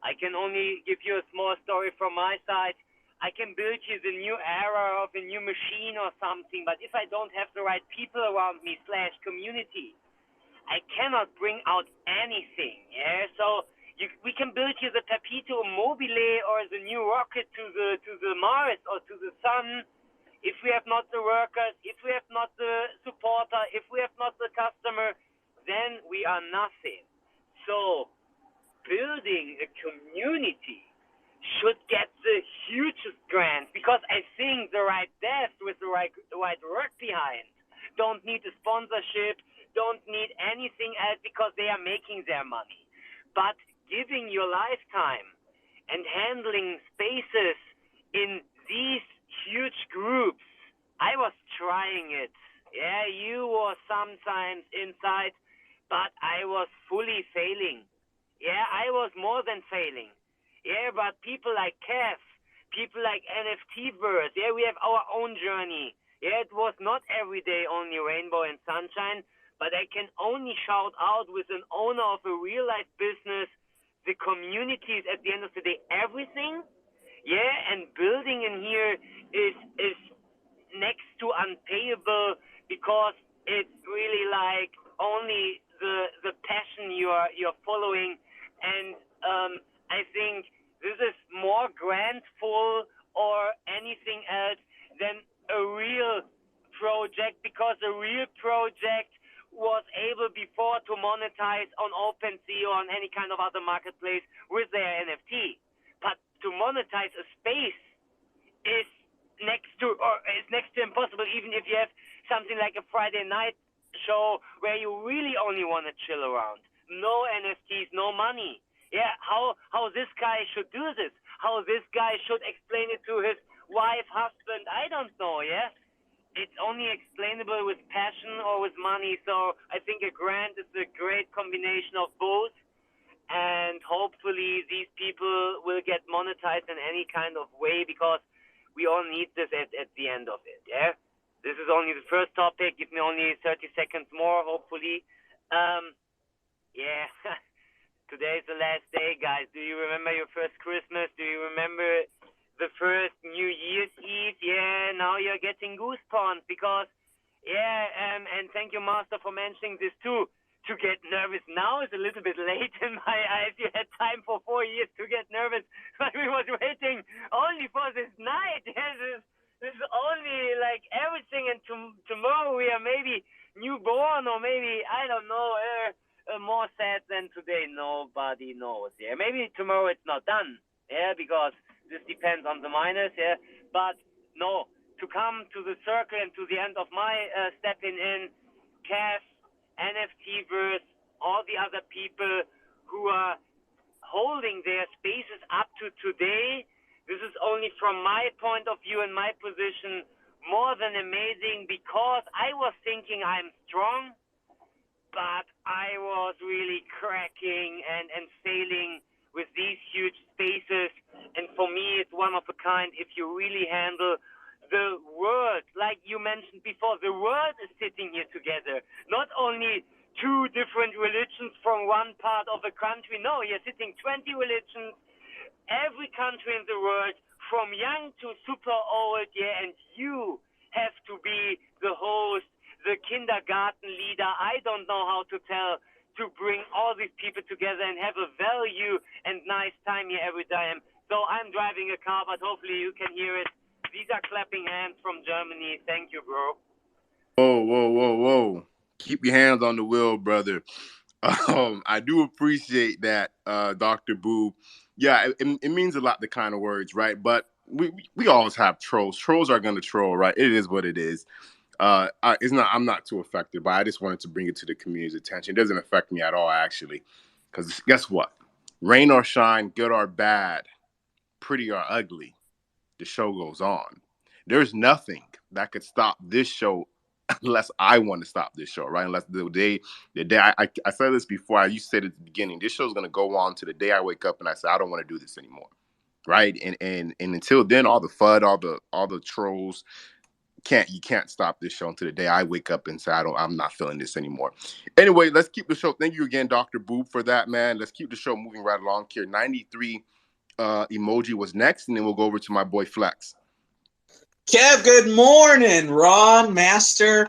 I can only give you a small story from my side. I can build you the new era of a new machine or something, but if I don't have the right people around me / community, I cannot bring out anything. Yeah, so we can build you the Perpetuum mobile or the new rocket to the Mars or to the Sun. If we have not the workers, if we have not the supporter, if we have not the customer, then we are nothing. So building a community should get the hugest grant, because I think the right desk with the right work behind don't need a sponsorship, don't need anything else, because they are making their money. But giving your lifetime and handling spaces in these huge groups, I was trying it. Yeah, you were sometimes inside, but I was fully failing. Yeah, I was more than failing. Yeah, but people like Kev, people like NFTverse, yeah, we have our own journey. Yeah, it was not every day only rainbow and sunshine, but I can only shout out with an owner of a real life business, the community is at the end of the day everything. Yeah, and building in here is next to unpayable, because it's really like only the passion you're following, and I think this is more grantful or anything else than a real project, because a real project was able before to monetize on OpenSea or on any kind of other marketplace with their NFT. But to monetize a space is next to impossible, even if you have something like a Friday night show where you really only want to chill around. No NFTs, no money. Yeah, how this guy should do this, how this guy should explain it to his wife, husband, I don't know. Yeah, it's only explainable with passion or with money. So I think a grant is a great combination of both, and hopefully these people will get monetized in any kind of way, because we all need this at the end of it. Yeah, this is only the first topic. Give me only 30 seconds more, hopefully. Yeah. Today is the last day, guys. Do you remember your first Christmas? Do you remember the first New Year's Eve? Yeah, now you're getting goosebumps, because, yeah, and thank you, Master, for mentioning this too. To get nervous now is a little bit late in my eyes. You had time for 4 years to get nervous, but we was waiting only for this night. Yeah, this is only like everything, and tomorrow we are maybe newborn, or maybe, I don't know, more sad than today. Nobody knows. Yeah, maybe tomorrow it's not done. Yeah, because this depends on the miners. Yeah, but no, to come to the circle and to the end of my stepping in, Cash, NFTverse, all the other people who are holding their spaces up to today. This is only from my point of view and my position more than amazing, because I was thinking I'm strong, but I was really cracking and failing with these huge spaces. And for me, it's one of a kind if you really handle the world. Like you mentioned before, the world is sitting here together. Not only two different religions from one part of a country. No, you're sitting 20 religions, every country in the world, from young to super old, yeah, and you have to be the host, the kindergarten leader, I don't know how to tell, to bring all these people together and have a value and nice time here every time. So I'm driving a car, but hopefully you can hear it. These are clapping hands from Germany. Thank you, bro. Whoa. Keep your hands on the wheel, brother. I do appreciate that, Dr. Boo. Yeah, it means a lot, the kind of words, right? But we always have trolls. Trolls are going to troll, right? It is what it is. It's not. I'm not too affected, but I just wanted to bring it to the community's attention. It doesn't affect me at all, actually, because guess what? Rain or shine, good or bad, pretty or ugly, the show goes on. There's nothing that could stop this show unless I want to stop this show, right? Unless the day I said this before, I used to say it at the beginning, this show's gonna go on to the day I wake up and I say I don't want to do this anymore, right? And until then, all the FUD, all the trolls, you can't stop this show until the day I wake up and say I'm not feeling this anymore. Anyway, let's keep the show. Thank you again, Dr. Boob, for that, man. Let's keep the show moving right along here. 93 emoji was next, and then we'll go over to my boy Flex. Kev, good morning. Ron, Master.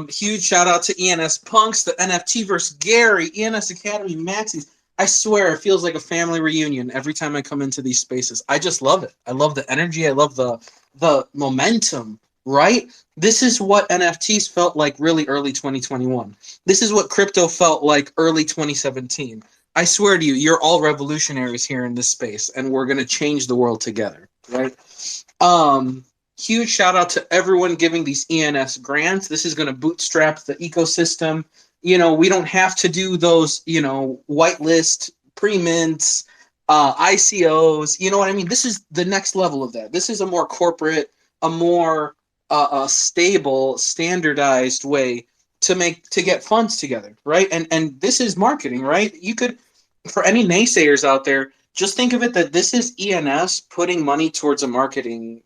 Huge shout out to ENS Punks, the NFT versus Gary, ENS Academy Maxis. I swear it feels like a family reunion every time I come into these spaces. I just love it. I love the energy. I love the momentum, right? This is what NFTs felt like really early 2021. This is what crypto felt like early 2017. I swear to you, you're all revolutionaries here in this space, and we're going to change the world together, right? Huge shout out to everyone giving these ENS grants. This is going to bootstrap the ecosystem. You know, we don't have to do those, whitelist, pre-mints, ICOs. You know what I mean? This is the next level of that. This is a more corporate, a more stable, standardized way to get funds together, right? And this is marketing, right? You could, for any naysayers out there, just think of it that this is ENS putting money towards a marketing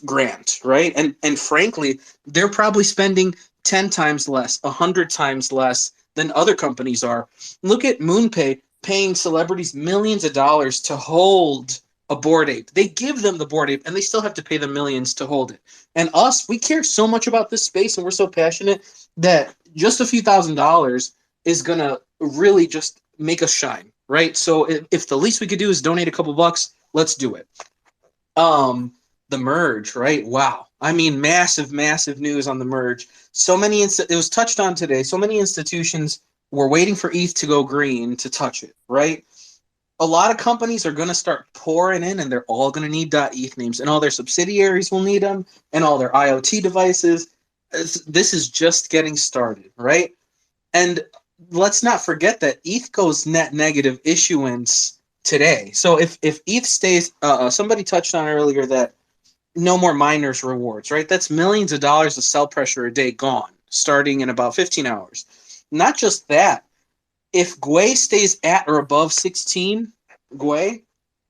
grant, right? And frankly, they're probably spending 10 times less, 100 times less than other companies are. Look at MoonPay paying celebrities millions of dollars to hold a Bored Ape. They give them the Bored Ape, and they still have to pay them millions to hold it. And us, we care so much about this space, and we're so passionate that just a few $1,000s is going to really just make us shine, right? So if the least we could do is donate a couple bucks, let's do it. The merge, right? Wow. I mean, massive news on the merge. So many, it was touched on today. So many institutions were waiting for ETH to go green to touch it, right? A lot of companies are going to start pouring in, and they're all going to need .eth names, and all their subsidiaries will need them, and all their IoT devices. This is just getting started, right? And let's not forget that ETH goes net negative issuance today. So if ETH stays, somebody touched on earlier that no more miners rewards, right? That's millions of dollars of sell pressure a day gone, starting in about 15 hours. Not just that, if GUI stays at or above 16 GUI,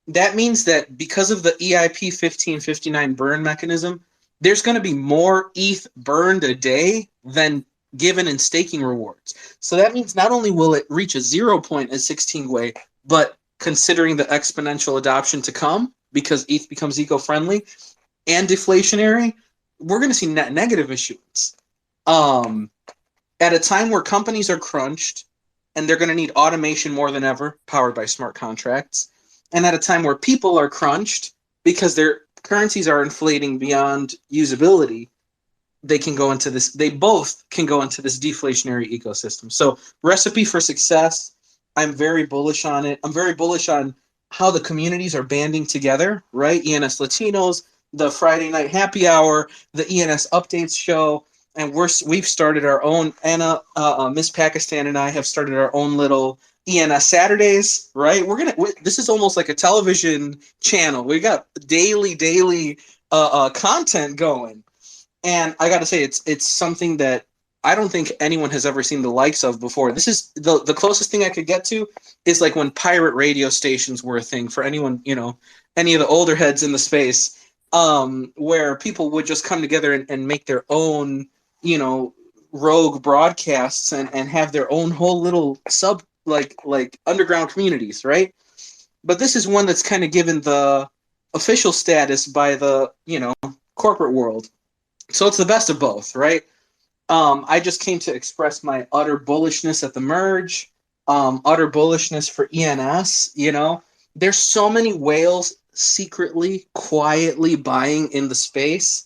that means that because of the EIP 1559 burn mechanism, there's going to be more ETH burned a day than given in staking rewards. So that means not only will it reach a 0 point at 16 GUI, but considering the exponential adoption to come, because ETH becomes eco-friendly and deflationary, we're going to see net negative issuance. At a time where companies are crunched and they're going to need automation more than ever, powered by smart contracts, and at a time where people are crunched because their currencies are inflating beyond usability, they both can go into this deflationary ecosystem. So, recipe for success. I'm very bullish on it. I'm very bullish on how the communities are banding together, right? ENS Latinos, the Friday Night Happy Hour, the ENS Updates show, and we've started our own. Anna, Miss Pakistan, and I have started our own little ENS Saturdays, right? This is almost like a television channel. We got daily content going, and I got to say, it's something that I don't think anyone has ever seen the likes of before. This is the closest thing I could get to is like when pirate radio stations were a thing for anyone, any of the older heads in the space, where people would just come together and make their own, rogue broadcasts and have their own whole little like underground communities, right? But this is one that's kind of given the official status by the, corporate world. So it's the best of both, right? I just came to express my utter bullishness at the merge, utter bullishness for ENS. There's so many whales secretly, quietly buying in the space.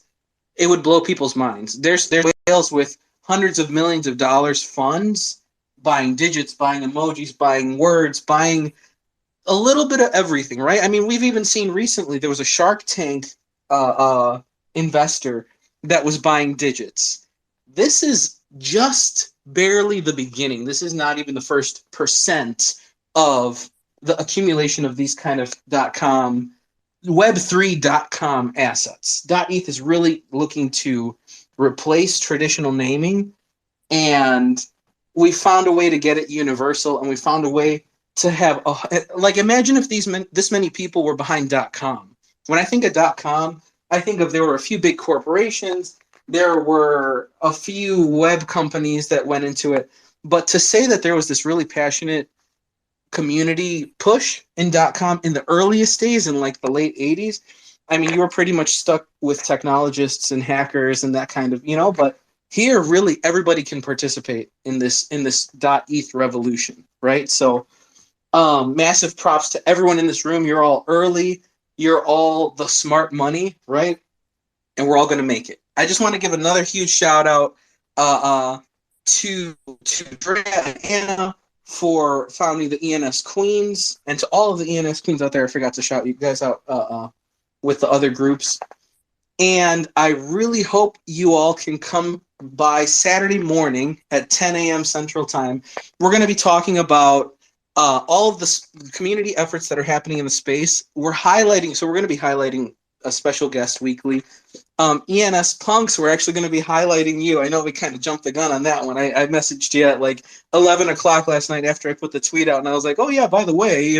It would blow people's minds. There's whales with hundreds of millions of dollars funds buying digits, buying emojis, buying words, buying a little bit of everything, right? I mean, we've even seen recently there was a Shark Tank investor that was buying digits. This is just barely the beginning. This is not even the first percent of the accumulation of these kind of .com, Web3.com assets. .eth is really looking to replace traditional naming, and we found a way to get it universal, and we found a way to have like, imagine if this many people were behind .com. When I think of .com, I think of there were a few big corporations, there were a few web companies that went into it, but to say that there was this really passionate community push in .com in the earliest days, in like the late 80s, I mean, you were pretty much stuck with technologists and hackers and that kind of, but here really everybody can participate in this .eth revolution, right? So massive props to everyone in this room. You're all early, you're all the smart money, right? And we're all going to make it. I just want to give another huge shout out to Drea and Anna for founding the ENS Queens, and to all of the ENS Queens out there. I forgot to shout you guys out with the other groups. And I really hope you all can come by Saturday morning at 10 a.m. Central Time. We're going to be talking about all of the community efforts that are happening in the space. We're going to be highlighting a special guest weekly. ENS Punks, we're actually going to be highlighting you. I know we kind of jumped the gun on that one. I messaged you at like 11 o'clock last night after I put the tweet out, and I was like, oh yeah, by the way,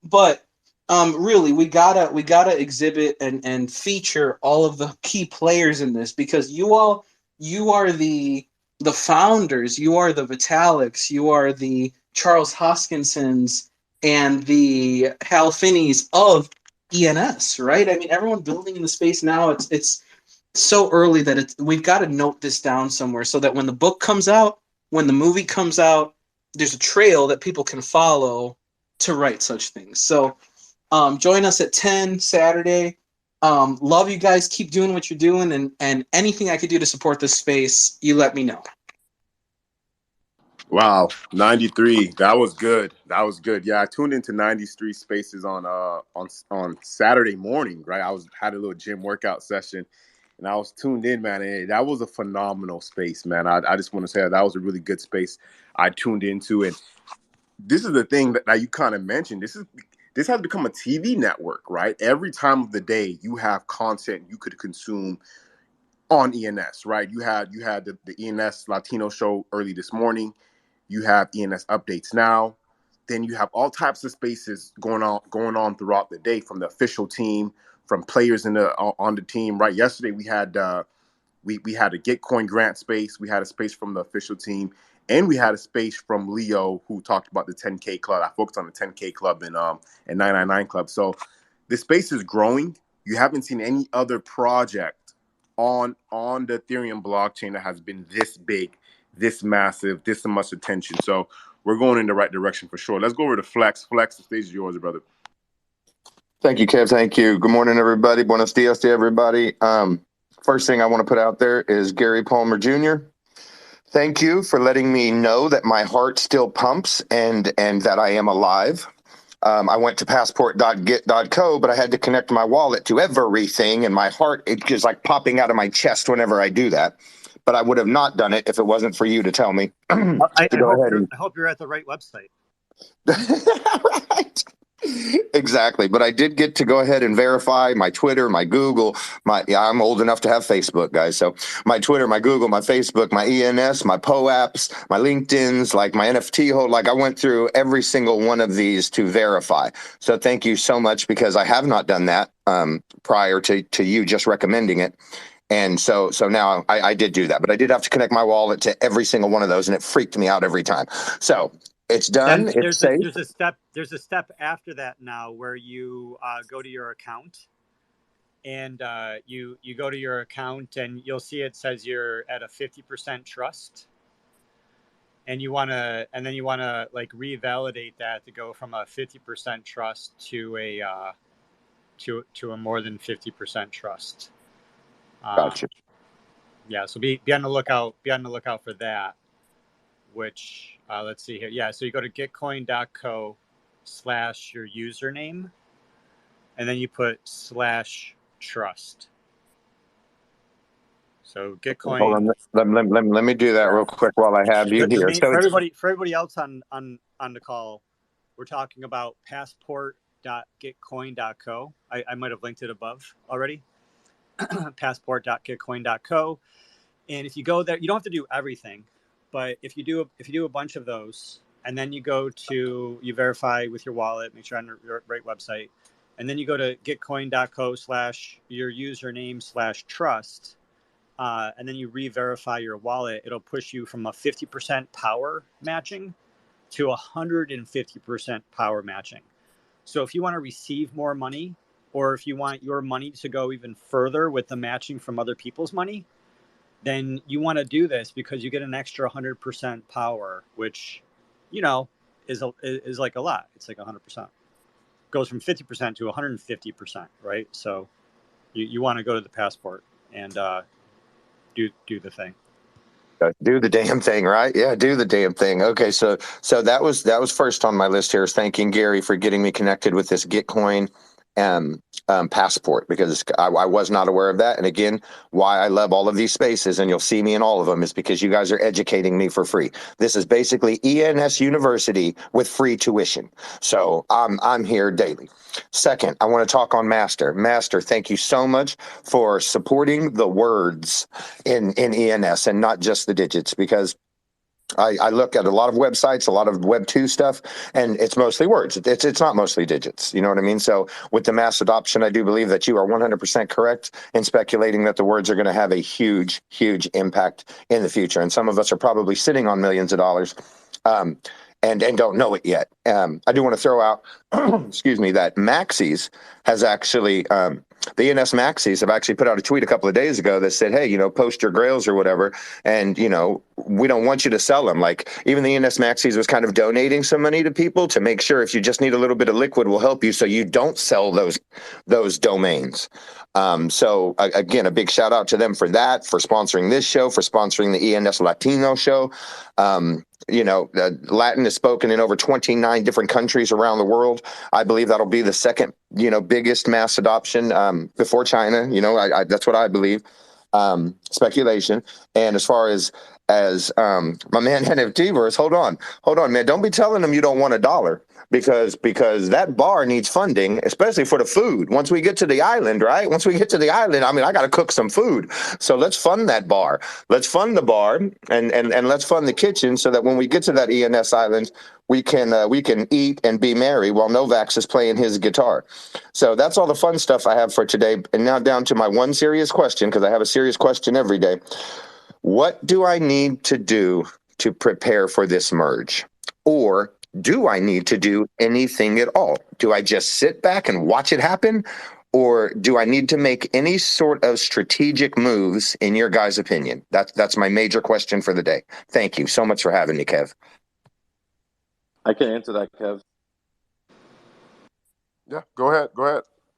but really, we gotta exhibit and feature all of the key players in this, because you are the founders, you are the Vitaliks, you are the Charles Hoskinsons and the Hal Finneys of ENS, right? I mean, everyone building in the space now, it's so early that we've got to note this down somewhere, so that when the book comes out, when the movie comes out, there's a trail that people can follow to write such things. So join us at 10 Saturday. Love you guys. Keep doing what you're doing, and anything I could do to support this space, you let me know. Wow, 93. That was good. That was good. Yeah, I tuned into 93 Spaces on Saturday morning, right? Had a little gym workout session, and I was tuned in, man. And that was a phenomenal space, man. I just want to say that was a really good space I tuned into. And this is the thing that you kind of mentioned. This has become a TV network, right? Every time of the day, you have content you could consume on ENS, right? You had the ENS Latino show early this morning. You have ENS Updates now. Then you have all types of spaces going on throughout the day, from the official team, from players on the team. Right. Yesterday we had we had a Gitcoin grant space. We had a space from the official team, and we had a space from Leo, who talked about the 10K club. I focused on the 10K club and 999 club. So the space is growing. You haven't seen any other project on the Ethereum blockchain that has been this big, this massive, this much attention. So we're going in the right direction for sure. Let's go over to Flex. Flex, the stage is yours, brother. Thank you, Kev. Thank you. Good morning, everybody. Buenos dias to everybody. First thing I want to put out there is Gary Palmer Jr. Thank you for letting me know that my heart still pumps and that I am alive. I went to passport.git.co, but I had to connect my wallet to everything, and my heart, it's just like popping out of my chest whenever I do that. But I would have not done it if it wasn't for you to tell me. I hope you're at the right website. Right. Exactly. But I did get to go ahead and verify my Twitter, my Google, I'm old enough to have Facebook, guys. So my Twitter, my Google, my Facebook, my ENS, my POAPs, my LinkedIn's, like my NFT hold, like I went through every single one of these to verify. So thank you so much, because I have not done that prior to you just recommending it. And so now I did do that, but I did have to connect my wallet to every single one of those, and it freaked me out every time. So it's done. It's safe. There's a step after that now, where you go to your account, and you go to your account, and you'll see it says you're at a 50% trust, and then you want to like revalidate that to go from a 50% trust to a more than 50% trust. Gotcha. Yeah, so be on the lookout. Be on the lookout for that. which let's see here. Yeah, so you go to gitcoin.co/your username, and then you put /trust. So Hold Gitcoin. on, let me do that Yeah. real quick while I have you The here. main So it's for everybody else on the call, we're talking about passport.gitcoin.co. I might have linked it above already. passport.gitcoin.co. And if you go there, you don't have to do everything, but if you do a bunch of those, and then you verify with your wallet, make sure you're on the right website, and then you go to gitcoin.co/your username/trust, and then you re-verify your wallet, it'll push you from a 50% power matching to 150% power matching. So if you want to receive more money, or if you want your money to go even further with the matching from other people's money, then you want to do this because you get an extra 100% power, which, is like a lot. It's like 100%. Goes from 50% to 150%, right? So you want to go to the passport and do the thing. do the damn thing, right? Yeah, do the damn thing. Okay, so that was first on my list here. Is thanking Gary for getting me connected with this Gitcoin passport, because I was not aware of that. And again, why I love all of these spaces, and you'll see me in all of them, is because you guys are educating me for free. This is basically ENS University with free tuition. So I'm here daily. Second, I want to talk on Master. Master, thank you so much for supporting the words in ENS and not just the digits, because I look at a lot of websites, a lot of Web 2 stuff, and it's mostly words. It's not mostly digits. You know what I mean? So with the mass adoption, I do believe that you are 100% correct in speculating that the words are going to have a huge, huge impact in the future. And some of us are probably sitting on millions of dollars and don't know it yet. I do want to throw out, excuse me, that Maxis has actually, the ENS Maxis have actually put out a tweet a couple of days ago that said, hey, post your grails or whatever. And, we don't want you to sell them. Like, even the ENS Maxis was kind of donating some money to people to make sure if you just need a little bit of liquid, we'll help you so you don't sell those domains. So again, a big shout out to them for that, for sponsoring this show, for sponsoring the ENS Latino show. Latin is spoken in over 29 different countries around the world. I believe that'll be the second, biggest mass adoption before China. That's what I believe. Speculation. And as far as my man NFTverse, hold on, man. Don't be telling them you don't want $1, because that bar needs funding, especially for the food. Once we get to the island, right? Once we get to the island, I got to cook some food. So let's fund that bar. Let's fund the bar and let's fund the kitchen so that when we get to that ENS island, we can eat and be merry while Novax is playing his guitar. So that's all the fun stuff I have for today. And now down to my one serious question, because I have a serious question every day. What do I need to do to prepare for this merge? Or do I need to do anything at all? Do I just sit back and watch it happen? Or do I need to make any sort of strategic moves, in your guys' opinion? That's my major question for the day. Thank you so much for having me, Kev. I can answer that, Kev. Yeah, go ahead.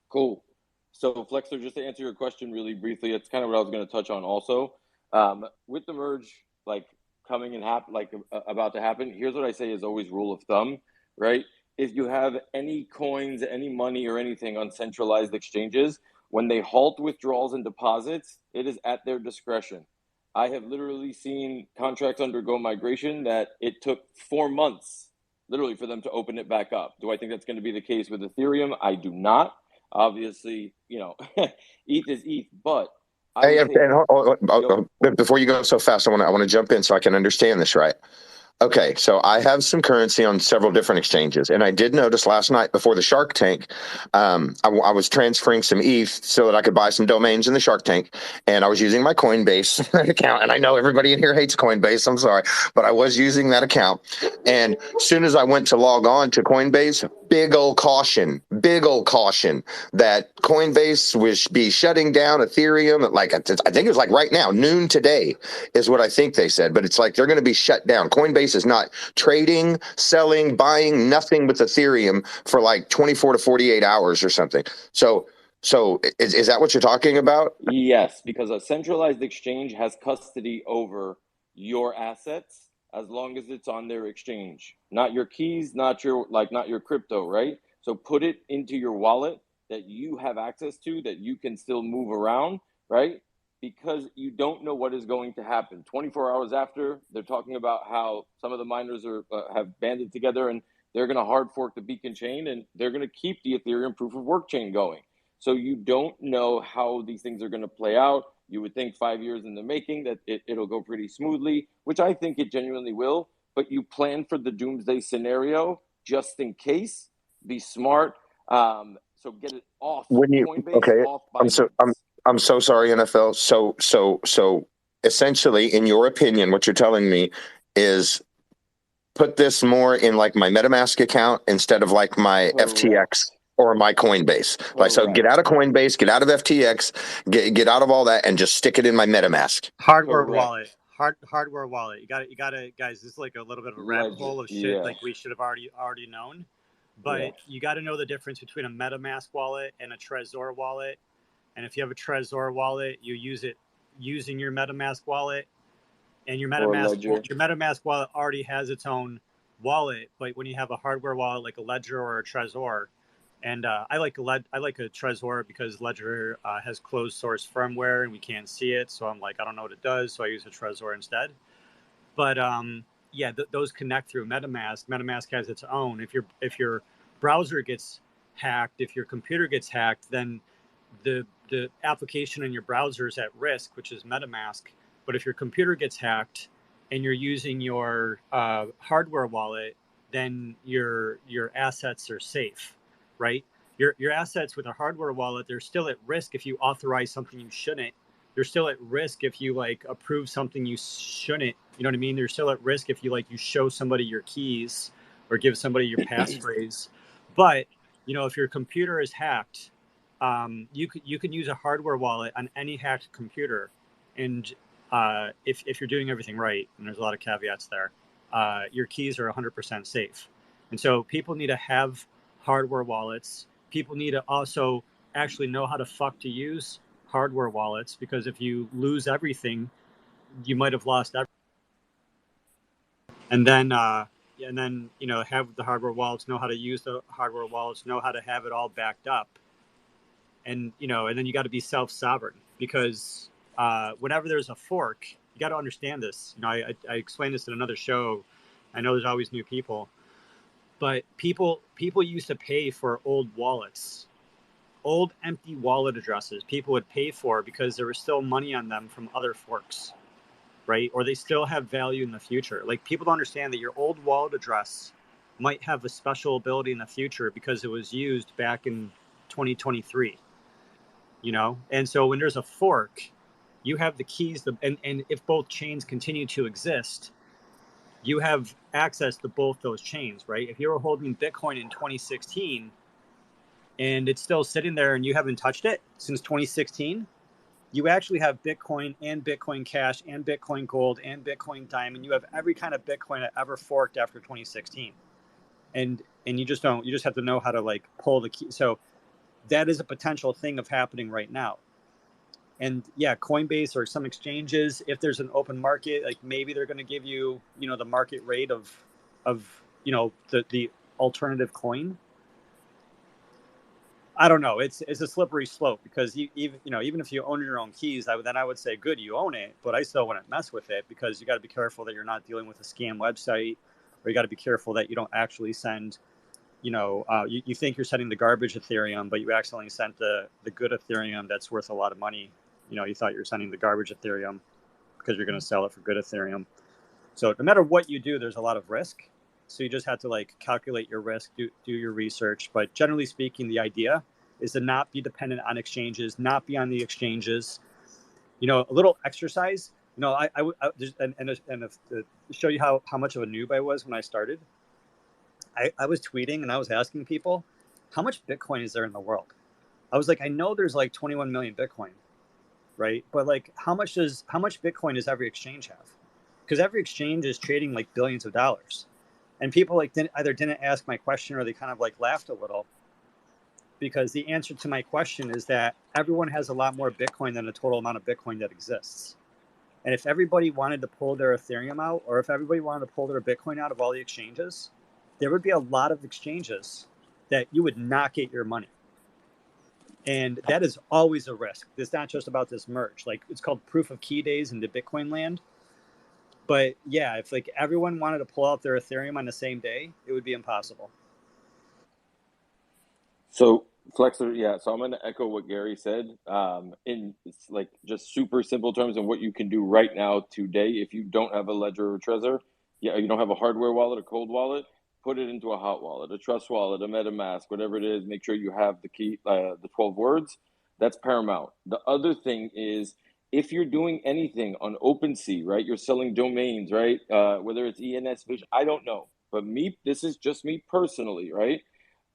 Cool. So, Flexer, just to answer your question really briefly, it's kind of what I was going to touch on also. With the merge, coming and about to happen, here's what I say is always rule of thumb, right? If you have any coins, any money, or anything on centralized exchanges, when they halt withdrawals and deposits, it is at their discretion. I have literally seen contracts undergo migration that it took 4 months, literally, for them to open it back up. Do I think that's going to be the case with Ethereum? I do not. Obviously, ETH is ETH, but before you go so fast, I want to jump in so I can understand this right. Okay, so I have some currency on several different exchanges, and I did notice last night before the Shark Tank, I was transferring some ETH so that I could buy some domains in the Shark Tank, and I was using my Coinbase account, and I know everybody in here hates Coinbase, I'm sorry, but I was using that account, and as soon as I went to log on to Coinbase, big old caution that Coinbase would be shutting down Ethereum, I think it was right now, noon today is what I think they said, but it's they're going to be shut down. Coinbase is not trading, selling, buying, nothing with Ethereum for 24 to 48 hours or something. So is that what you're talking about? Yes, because a centralized exchange has custody over your assets as long as it's on their exchange, not your keys, not your crypto, right? So put it into your wallet that you have access to, that you can still move around, right? Because you don't know what is going to happen. 24 hours after, they're talking about how some of the miners have banded together and they're going to hard fork the Beacon chain and they're going to keep the Ethereum proof of work chain going. So you don't know how these things are going to play out. You would think 5 years in the making that it'll go pretty smoothly, which I think it genuinely will. But you plan for the doomsday scenario just in case. Be smart. So get it off When you Coinbase, okay, off I'm so I'm Binance. I'm so sorry, NFL. So essentially, in your opinion, what you're telling me is put this more in like my MetaMask account instead of like my Correct. FTX or my Coinbase. Like, so get Correct. out of Coinbase, get out of FTX, get out of all that, and just stick it in my MetaMask. Hardware wallet, Correct. hardware wallet. You got to, guys. This is like a little bit of a rabbit Ledger. hole of shit Yeah. like we should have already known. Yeah. But you got to know the difference between a MetaMask wallet and a Trezor wallet. And if you have a Trezor wallet, you use it using your MetaMask wallet, and Or Ledger. your MetaMask wallet already has its own wallet. But when you have a hardware wallet like a Ledger or a Trezor, and I like a Trezor because Ledger has closed source firmware and we can't see it, so I'm like I don't know what it does, so I use a Trezor instead. But yeah, those connect through MetaMask. MetaMask has its own. If your browser gets hacked, if your computer gets hacked, then the application in your browser is at risk, which is MetaMask. But if your computer gets hacked and you're using your hardware wallet, then your assets are safe, right? Your assets with a hardware wallet, they're still at risk if you authorize something you shouldn't. They're still at risk if you like approve something you shouldn't. You know what I mean? They're still at risk if you show somebody your keys or give somebody your passphrase. But if your computer is hacked, you can use a hardware wallet on any hacked computer, and if you're doing everything right, and there's a lot of caveats there, your keys are 100% safe. And so people need to have hardware wallets. People need to also actually know how to fuck to use hardware wallets, because if you lose everything, you might have lost everything. And then have the hardware wallets, know how to use the hardware wallets, know how to have it all backed up. And then you got to be self-sovereign, because whenever there's a fork, you got to understand this. I explained this in another show. I know there's always new people, but people used to pay for old wallets, old empty wallet addresses. People would pay for because there was still money on them from other forks, right? Or they still have value in the future. Like, people don't understand that your old wallet address might have a special ability in the future because it was used back in 2023. And so when there's a fork, you have the keys, and if both chains continue to exist, you have access to both those chains, right? If you were holding Bitcoin in 2016 and it's still sitting there and you haven't touched it since 2016, you actually have Bitcoin and Bitcoin Cash and Bitcoin Gold and Bitcoin Diamond. You have every kind of Bitcoin that ever forked after 2016. And you just have to know how to like pull the key. So that is a potential thing of happening right now. And yeah, Coinbase or some exchanges, if there's an open market, like maybe they're going to give you, the market rate of the alternative coin. I don't know. It's a slippery slope, because even if you own your own keys, I would say good, you own it, but I still wouldn't mess with it, because you got to be careful that you're not dealing with a scam website, or you got to be careful that you don't actually send. You think you're sending the garbage Ethereum, but you accidentally sent the good Ethereum that's worth a lot of money. You thought you were sending the garbage Ethereum because you're going to sell it for good Ethereum. So no matter what you do, there's a lot of risk. So you just have to like calculate your risk, do your research. But generally speaking, the idea is to not be dependent on exchanges, not be on the exchanges. A little exercise. To show you how much of a noob I was when I started, I was tweeting and I was asking people, how much Bitcoin is there in the world? I was like, I know there's like 21 million Bitcoin, right? But like, how much Bitcoin does every exchange have? Because every exchange is trading like billions of dollars, and people like didn't ask my question, or they kind of like laughed a little, because the answer to my question is that everyone has a lot more Bitcoin than the total amount of Bitcoin that exists. And if everybody wanted to pull their Ethereum out, or if everybody wanted to pull their Bitcoin out of all the exchanges, there would be a lot of exchanges that you would not get your money. And that is always a risk. It's not just about this merge. Like, it's called proof of key days in the Bitcoin land. But yeah, if like everyone wanted to pull out their Ethereum on the same day, it would be impossible. So Flexer, yeah. So I'm going to echo what Gary said. In it's like just super simple terms and what you can do right now today. If you don't have a Ledger or Trezor, you don't have a hardware wallet, a cold wallet, put it into a hot wallet, a Trust wallet, a MetaMask, whatever it is. Make sure you have the key, the 12 words. That's paramount. The other thing is, if you're doing anything on OpenSea, right? You're selling domains, right? Whether it's ENS Vision, I don't know. But this is just me personally, right?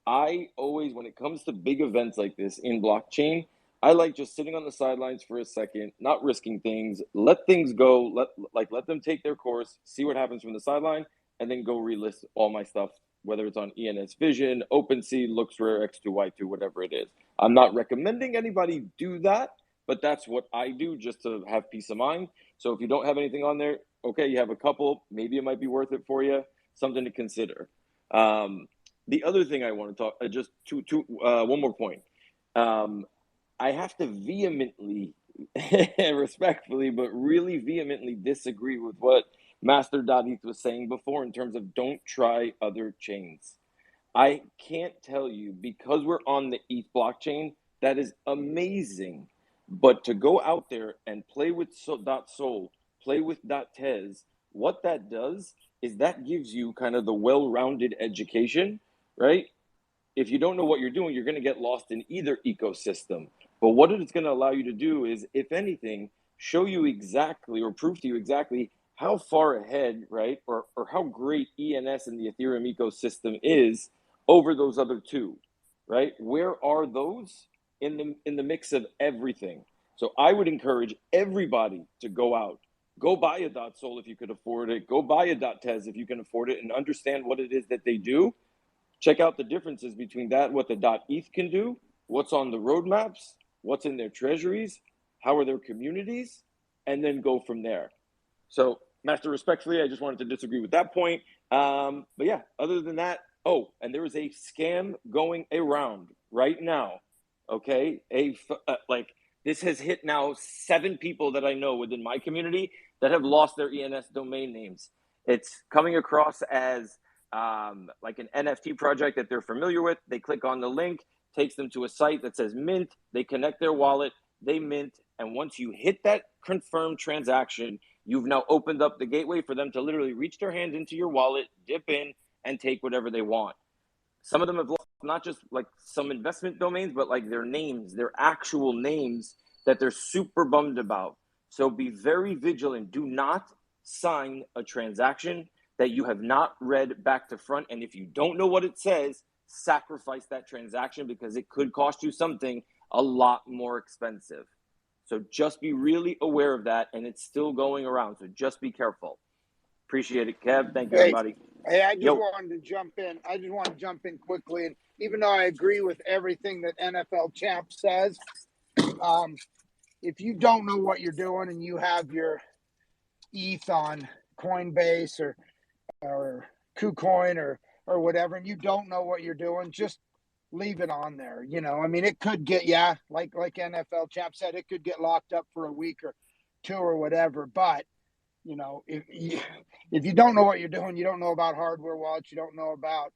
I always, when it comes to big events like this in blockchain, I like just sitting on the sidelines for a second, not risking things, let things go, let them take their course, see what happens from the sideline, and then go relist all my stuff, whether it's on ENS Vision, OpenSea, LooksRare, X2Y2, whatever it is. I'm not recommending anybody do that, but that's what I do just to have peace of mind. So if you don't have anything on there, okay, you have a couple, maybe it might be worth it for you, something to consider. The other thing I want to talk, one more point. I have to vehemently, respectfully, but really vehemently disagree with what Master.eth was saying before in terms of don't try other chains. I can't tell you, because we're on the ETH blockchain, that is amazing. But to go out there and play with .sol, play with .tez, what that does is that gives you kind of the well-rounded education, right? If you don't know what you're doing, you're going to get lost in either ecosystem. But what it's going to allow you to do is, if anything, show you exactly or prove to you exactly how far ahead, right, or how great ENS and the Ethereum ecosystem is over those other two, right? Where are those in the mix of everything? So I would encourage everybody to go out, go buy a .sol if you could afford it, go buy a .tez if you can afford it, and understand what it is that they do. Check out the differences between that, what the .eth can do, what's on the roadmaps, what's in their treasuries, how are their communities, and then go from there. So, Master, respectfully, I just wanted to disagree with that point. But yeah, other than that, and there is a scam going around right now. Okay, this has hit now 7 people that I know within my community that have lost their ENS domain names. It's coming across as like an NFT project that they're familiar with. They click on the link, takes them to a site that says mint. They connect their wallet, they mint, and once you hit that confirmed transaction, you've now opened up the gateway for them to literally reach their hand into your wallet, dip in, and take whatever they want. Some of them have lost not just like some investment domains, but like their names, their actual names that they're super bummed about. So be very vigilant. Do not sign a transaction that you have not read back to front. And if you don't know what it says, sacrifice that transaction because it could cost you something a lot more expensive. So just be really aware of that, and it's still going around. So just be careful. Appreciate it, Kev. Thank you, everybody. Hey, I just wanted to jump in. I just want to jump in quickly. And even though I agree with everything that NFL Champ says, if you don't know what you're doing and you have your ETH on Coinbase or KuCoin or whatever, and you don't know what you're doing, just leave it on there. I mean, it could get, like NFL Champ said, it could get locked up for a week or 2 or whatever. But if you don't know what you're doing, you don't know about hardware wallets, you don't know about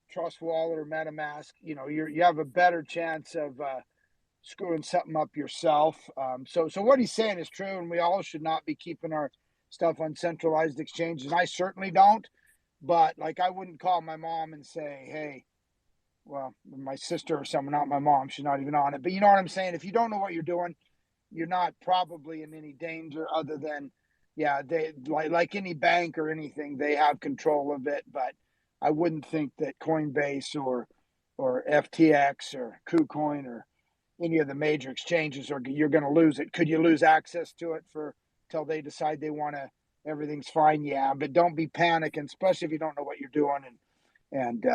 Trust Wallet or MetaMask, you have a better chance of screwing something up yourself. So what he's saying is true, and we all should not be keeping our stuff on centralized exchanges. And I certainly don't. But like, I wouldn't call my mom and say, hey, well, my sister or someone, not my mom, she's not even on it. But you know what I'm saying? If you don't know what you're doing, you're not probably in any danger other than, they like any bank or anything, they have control of it. But I wouldn't think that Coinbase or FTX or KuCoin or any of the major exchanges you're going to lose it. Could you lose access to it till they decide they want to? Everything's fine, but don't be panicking, especially if you don't know what you're doing and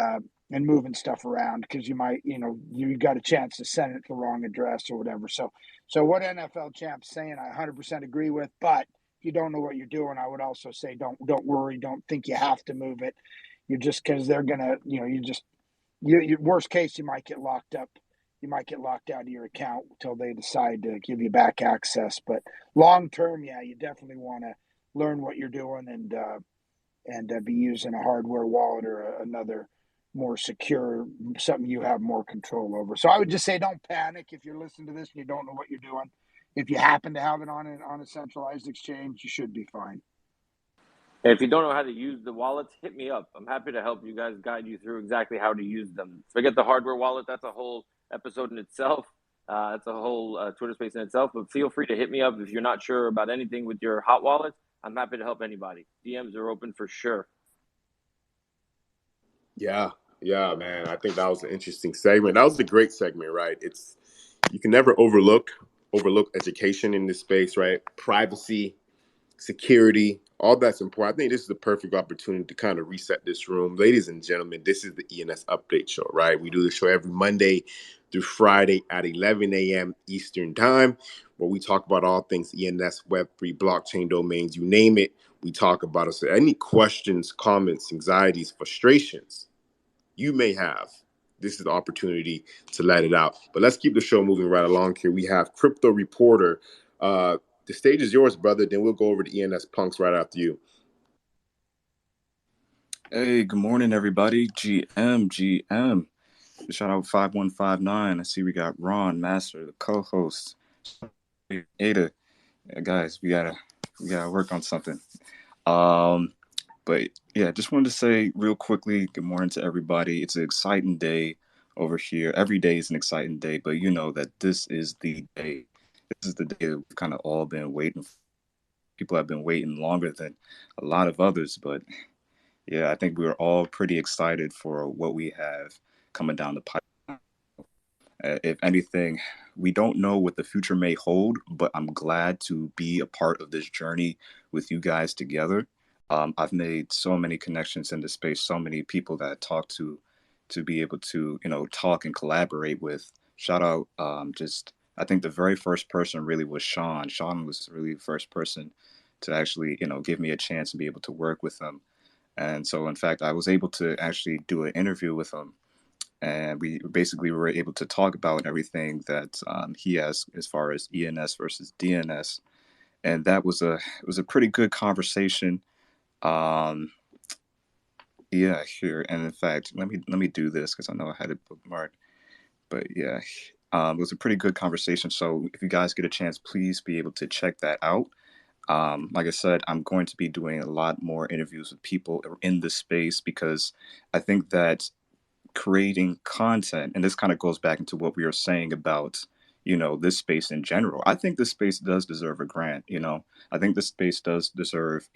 moving stuff around, because you might, you got a chance to send it to the wrong address or whatever. So what NFL Champ's saying, I 100% agree with, but you don't know what you're doing, I would also say don't worry, don't think you have to move it. You're just because they're gonna, worst case, you might get locked up. You might get locked out of your account until they decide to give you back access. But long term, yeah, you definitely want to learn what you're doing and be using a hardware wallet or another more secure, something you have more control over. So I would just say don't panic if you're listening to this and you don't know what you're doing. If you happen to have it on a centralized exchange, you should be fine. And if you don't know how to use the wallets, hit me up. I'm happy to help you guys, guide you through exactly how to use them. Forget the hardware wallet. That's a whole episode in itself. It's a whole Twitter space in itself. But feel free to hit me up if you're not sure about anything with your hot wallet. I'm happy to help anybody. DMs are open for sure. Yeah, yeah, man. I think that was an interesting segment. That was a great segment, right? You can never overlook education in this space, right? Privacy, security, all that's important. I think this is the perfect opportunity to kind of reset this room. Ladies and gentlemen, this is the ENS Update Show, right? We do the show every Monday through Friday at 11 a.m. Eastern Time, where we talk about all things ENS, Web3, blockchain domains, you name it. We talk about it. So any questions, comments, anxieties, frustrations you may have, this is the opportunity to let it out. But let's keep the show moving right along here. We have Crypto Reporter. The stage is yours, brother. Then we'll go over to ENS Punks right after you. Hey, good morning, everybody. GM. Shout out 5159. I see we got Ron, Master, the co-host. Ada. Yeah, guys, we gotta work on something. But yeah, just wanted to say real quickly, good morning to everybody. It's an exciting day over here. Every day is an exciting day, but you know that this is the day. This is the day that we've kind of all been waiting for. People have been waiting longer than a lot of others, but yeah, I think we're all pretty excited for what we have coming down the pipe. If anything, we don't know what the future may hold, but I'm glad to be a part of this journey with you guys together. I've made so many connections in this space, so many people that I talk to be able to, talk and collaborate with. Shout out, I think the very first person really was Sean. Sean was really the first person to actually, give me a chance to be able to work with him. And so, in fact, I was able to actually do an interview with him, and we basically were able to talk about everything that he has as far as ENS versus DNS, and that was a pretty good conversation. Um, yeah, here, and in fact, let me do this because I know I had it bookmarked. But yeah, it was a pretty good conversation. So if you guys get a chance, please be able to check that out. Like I said, I'm going to be doing a lot more interviews with people in this space because I think that creating content, and this kind of goes back into what we were saying about, this space in general. I think this space does deserve a grant. I think this space does deserve,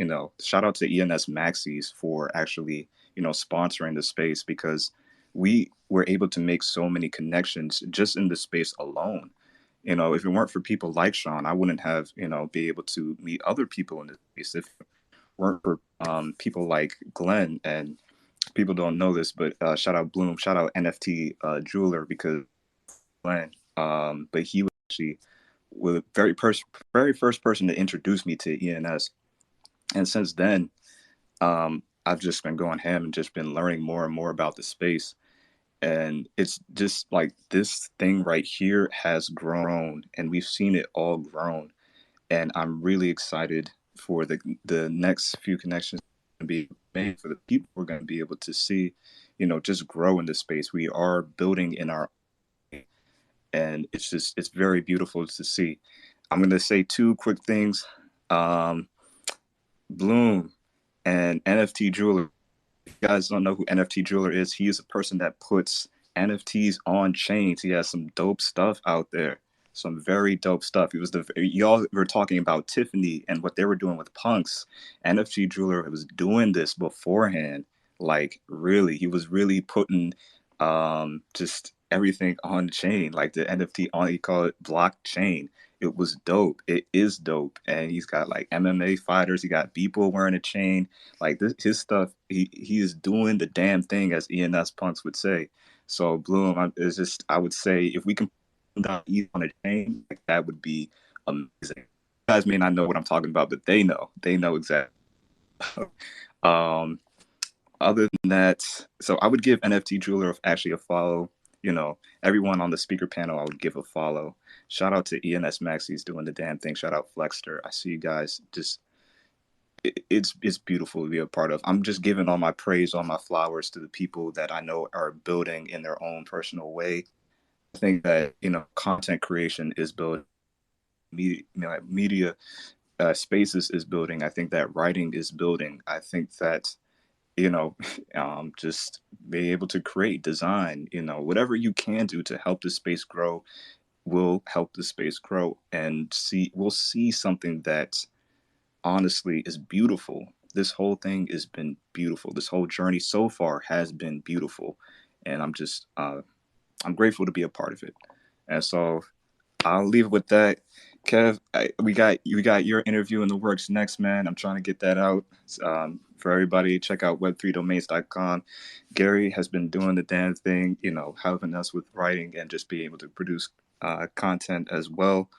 shout out to ENS Maxis for actually, sponsoring the space because we were able to make so many connections just in this space alone. If it weren't for people like Sean, I wouldn't have, be able to meet other people in this space. If it weren't for people like Glenn, and people don't know this, but shout out Bloom, shout out NFT Jeweler, because Glenn, but he was actually the very first person to introduce me to ENS. And since then, I've just been going ham and just been learning more and more about the space. And it's just like this thing right here has grown, and we've seen it all grown. And I'm really excited for the next few connections to be made, for the people we're going to be able to see, just grow in this space. We are building in our, and it's very beautiful to see. I'm going to say two quick things. Bloom and NFT Jeweler. If you guys don't know who NFT Jeweler is, he is a person that puts NFTs on chains. He has some dope stuff out there, some very dope stuff. It was y'all were talking about Tiffany and what they were doing with punks. NFT Jeweler was doing this beforehand. Like really, he was really putting just everything on chain, like the NFT on. He called it blockchain. It was dope. It is dope, and he's got like MMA fighters. He got people wearing a chain. Like his stuff, he is doing the damn thing, as ENS punks would say. So Bloom, I would say if we can put down on a chain, like, that would be amazing. guys may not know what I'm talking about, but they know. They know exactly. um, Other than that, so I would give NFT Jeweler actually a follow. You know, everyone on the speaker panel, I would give a follow. Shout out to ENS Maxie's doing the damn thing. Shout out Flexter. I see you guys just it's beautiful to be a part of. I'm just giving all my praise, all my flowers to the people that I know are building in their own personal way. I think that content creation is building, media spaces is building. I think that writing is building. I think that you know just be able to create, design, whatever you can do to help the space grow will help the space grow, and we'll see something that honestly is beautiful. This whole thing has been beautiful. This whole journey so far has been beautiful, and I'm grateful to be a part of it. And so I'll leave it with that. Kev, we got your interview in the works next, man. I'm trying to get that out for everybody. Check out web3domains.com. Gary has been doing the damn thing, helping us with writing and just being able to produce content as well.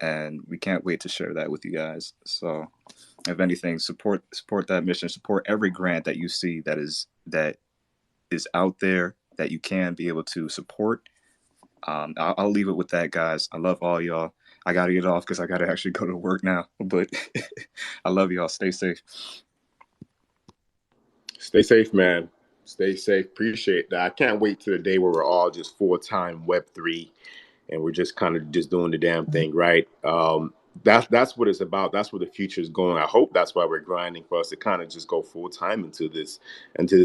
And we can't wait to share that with you guys. So, if anything, support that mission. Support every grant that you see that is out there that you can be able to support. I'll leave it with that, guys. I love all y'all. I got to get off because I got to actually go to work now. But I love y'all. Stay safe. Stay safe, man. Stay safe. Appreciate that. I can't wait to the day where we're all just full-time Web3 and we're just kind of just doing the damn thing, right? That's what it's about. That's where the future is going. I hope that's why we're grinding, for us to kind of just go full time into this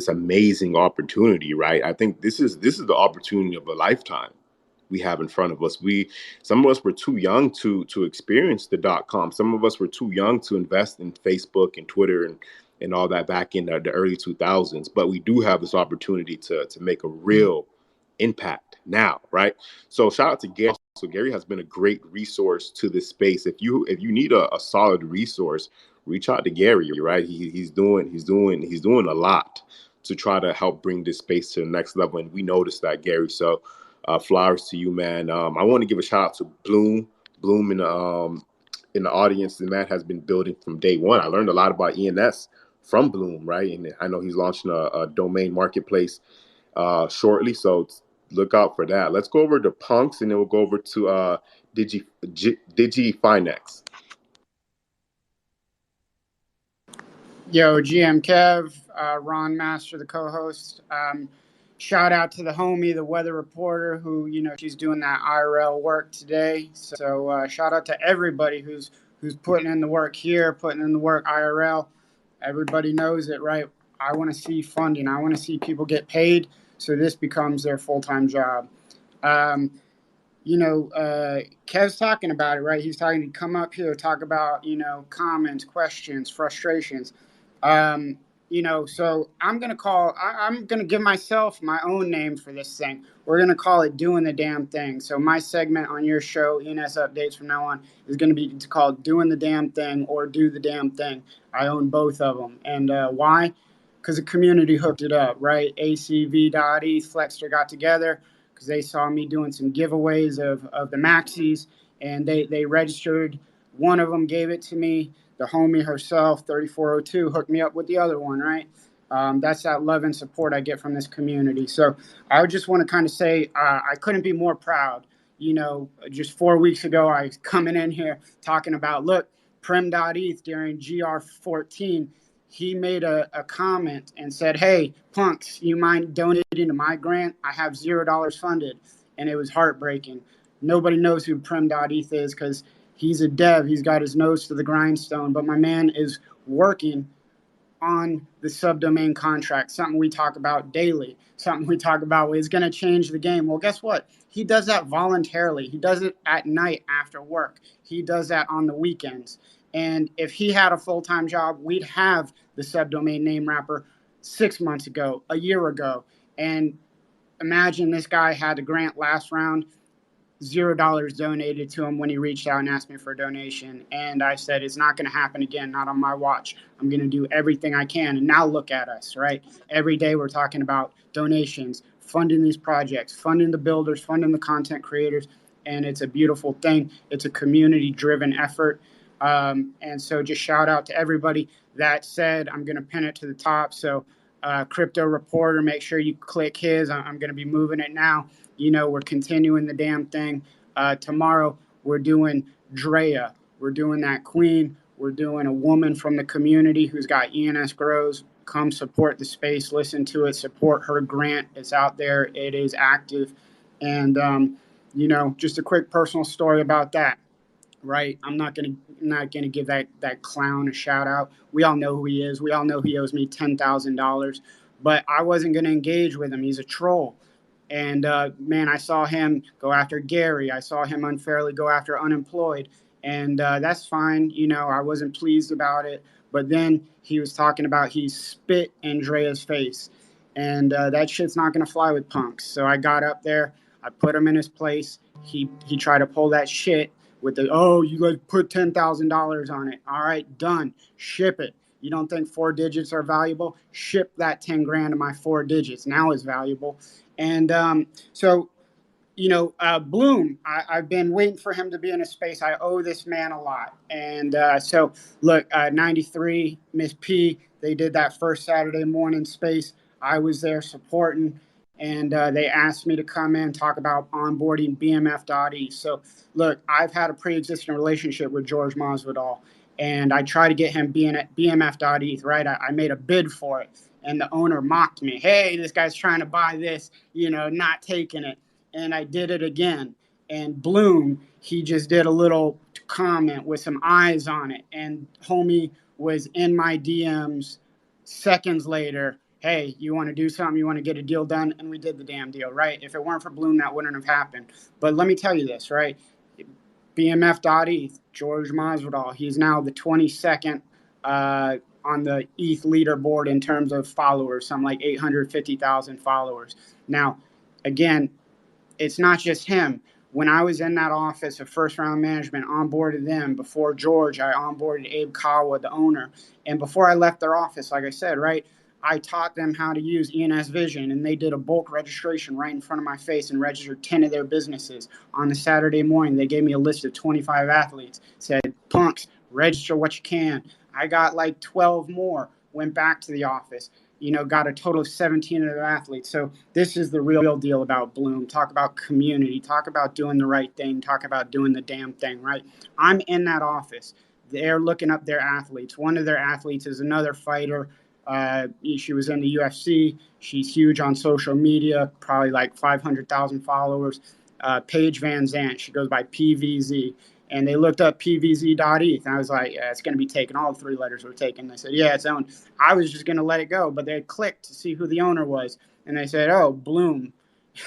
amazing opportunity, right? I think this is the opportunity of a lifetime we have in front of us. Some of us were too young to experience the .com. Some of us were too young to invest in Facebook and Twitter and all that back in the early 2000s. But we do have this opportunity to make a real impact now, right? So shout out to Gary. So Gary has been a great resource to this space. If you need a solid resource, reach out to Gary, right? He's doing a lot to try to help bring this space to the next level, and we noticed that, Gary. So flowers to you, man. I want to give a shout out to Bloom in the audience. The man has been building from day one. I learned a lot about ENS from Bloom, right? And I know he's launching a domain marketplace shortly, so look out for that. Let's go over to Punks, and then we'll go over to DigiFinex. Yo, GM Kev, Ron Master, the co-host. Shout out to the homie, the weather reporter, who she's doing that IRL work today. So shout out to everybody who's putting in the work here, putting in the work IRL. Everybody knows it, right? I want to see funding. I want to see people get paid, so this becomes their full-time job. Kev's talking about it, right? He's talking to come up here, talk about, comments, questions, frustrations. So I'm going to give myself my own name for this thing. We're going to call it Doing the Damn Thing. So my segment on your show, ENS Updates from now on, is going to be called Doing the Damn Thing or Do the Damn Thing. I own both of them. And why? Because the community hooked it up, right? ACV.E, Flexter got together because they saw me doing some giveaways of the maxis, and they registered. One of them gave it to me. The homie herself, 3402, hooked me up with the other one, right? That's that love and support I get from this community. So I just want to kind of say I couldn't be more proud. Just 4 weeks ago, I was coming in here talking about, look, Prim.eth during GR14, he made a comment and said, hey, punks, you mind donating to my grant? I have $0 funded. And it was heartbreaking. Nobody knows who Prim.eth is because he's a dev. He's got his nose to the grindstone. But my man is working on the subdomain contract, something we talk about daily, something we talk about is going to change the game. Well, guess what? He does that voluntarily. He does it at night after work. He does that on the weekends. And if he had a full-time job, we'd have the subdomain name wrapper 6 months ago, a year ago. And imagine this guy had a grant last round, $0 donated to him when he reached out and asked me for a donation. And I said, it's not going to happen again, not on my watch. I'm going to do everything I can. And now look at us, right? Every day we're talking about donations, funding these projects, funding the builders, funding the content creators. And it's a beautiful thing. It's a community-driven effort. And so just shout out to everybody. That said, I'm going to pin it to the top. So Crypto Reporter, make sure you click his. I'm going to be moving it now. We're continuing the damn thing. Tomorrow, we're doing Drea. We're doing that queen. We're doing a woman from the community who's got ENS Grows. Come support the space, listen to it, support her grant. It's out there, it is active. And, just a quick personal story about that. Right, I'm not gonna give that clown a shout out. We all know who he is. We all know he owes me $10,000, but I wasn't gonna engage with him. He's a troll, and man, I saw him go after Gary. I saw him unfairly go after Unemployed, and that's fine. I wasn't pleased about it. But then he was talking about he spit in Drea's face, and that shit's not gonna fly with punks. So I got up there. I put him in his place. He tried to pull that shit with the, oh, you guys put $10,000 on it. All right, done. Ship it. You don't think 4 digits are valuable? Ship that 10 grand of my 4 digits. Now is valuable. And so Bloom, I've been waiting for him to be in a space. I owe this man a lot. And so, look, 93, Miss P, they did that first Saturday morning space. I was there supporting, and they asked me to come in and talk about onboarding BMF.E. So, look, I've had a pre-existing relationship with George Masvidal, and I tried to get him being at BMF.E, right? I made a bid for it, and the owner mocked me. Hey, this guy's trying to buy this, not taking it. And I did it again. And Bloom, he just did a little comment with some eyes on it. And homie was in my DMs seconds later. Hey, you want to do something? You want to get a deal done? And we did the damn deal, right? If it weren't for Bloom, that wouldn't have happened. But let me tell you this, right? BMF.ETH, George Masvidal, he's now the 22nd on the ETH leaderboard in terms of followers, something like 850,000 followers. Now, again, it's not just him. When I was in that office of First Round Management, onboarded them. Before George, I onboarded Abe Kawa, the owner. And before I left their office, like I said, right, I taught them how to use ENS Vision, and they did a bulk registration right in front of my face and registered 10 of their businesses. On the Saturday morning, they gave me a list of 25 athletes, said, punks, register what you can. I got like 12 more, went back to the office, got a total of 17 of their athletes. So this is the real deal about Bloom. Talk about community, talk about doing the right thing, talk about doing the damn thing, right? I'm in that office. They're looking up their athletes. One of their athletes is another fighter. She was in the UFC. She's huge on social media, probably like 500,000 followers. Paige Van Zant, she goes by PVZ. And they looked up PVZ.ETH. And I was like, yeah, it's going to be taken. All 3 letters were taken. They said, yeah, it's owned. I was just going to let it go. But they clicked to see who the owner was. And they said, oh, Bloom.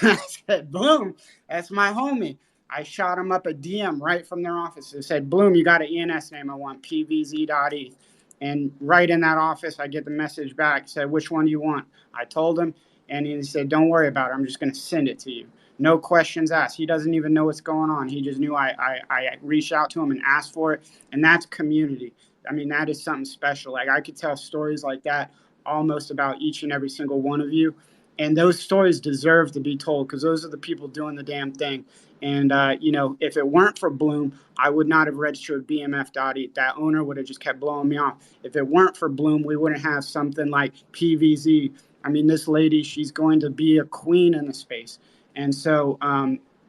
I said, Bloom, that's my homie. I shot him up a DM right from their office. They said, Bloom, you got an ENS name. I want PVZ.ETH. And right in that office, I get the message back. Said, which one do you want? I told him. And he said, don't worry about it. I'm just going to send it to you. No questions asked. He doesn't even know what's going on. He just knew I reached out to him and asked for it. And that's community. I mean, that is something special. Like, I could tell stories like that almost about each and every single one of you. And those stories deserve to be told because those are the people doing the damn thing. And, if it weren't for Bloom, I would not have registered BMF.ETH. That owner would have just kept blowing me off. If it weren't for Bloom, we wouldn't have something like PVZ. I mean, this lady, she's going to be a queen in the space. And so,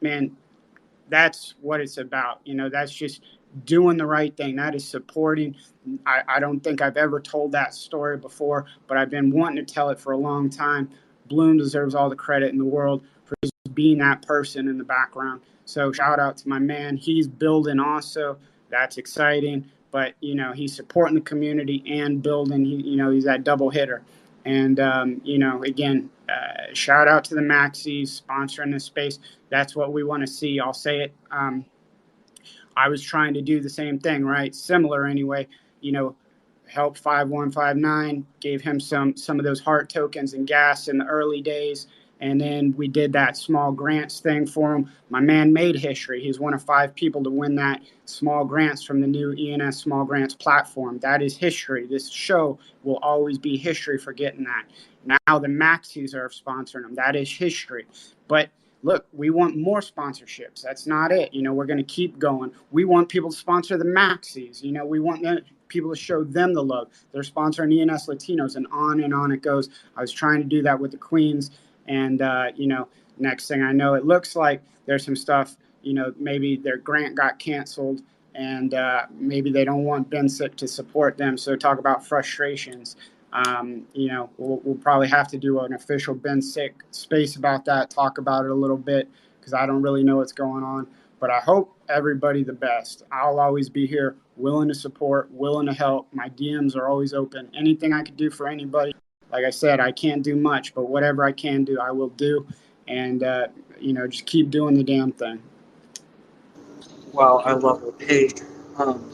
man, that's what it's about. That's just doing the right thing. That is supporting. I don't think I've ever told that story before, but I've been wanting to tell it for a long time. Bloom deserves all the credit in the world for just being that person in the background. So shout out to my man. He's building also. That's exciting. But, he's supporting the community and building. He's that double hitter. And, again, shout out to the Maxis sponsoring this space. That's what we want to see. I'll say it. I was trying to do the same thing, right? Similar anyway. Help 5159, gave him some of those heart tokens and gas in the early days. And then we did that small grants thing for him. My man made history. He's one of 5 people to win that small grants from the new ENS small grants platform. That is history. This show will always be history for getting that. Now the Maxis are sponsoring him. That is history. But look, we want more sponsorships. That's not it. We're going to keep going. We want people to sponsor the Maxis. We want people to show them the love. They're sponsoring ENS Latinos, and on it goes. I was trying to do that with the Queens, and next thing I know, it looks like there's some stuff. Maybe their grant got canceled, and maybe they don't want Ben Sick to support them. So talk about frustrations. We'll probably have to do an official Ben Sick space about that, talk about it a little bit, because I don't really know what's going on. But I hope everybody the best. I'll always be here, willing to support, willing to help. My DMs are always open. Anything I could do for anybody. Like I said, I can't do much, but whatever I can do, I will do. And, just keep doing the damn thing. Wow, I love it. Hey,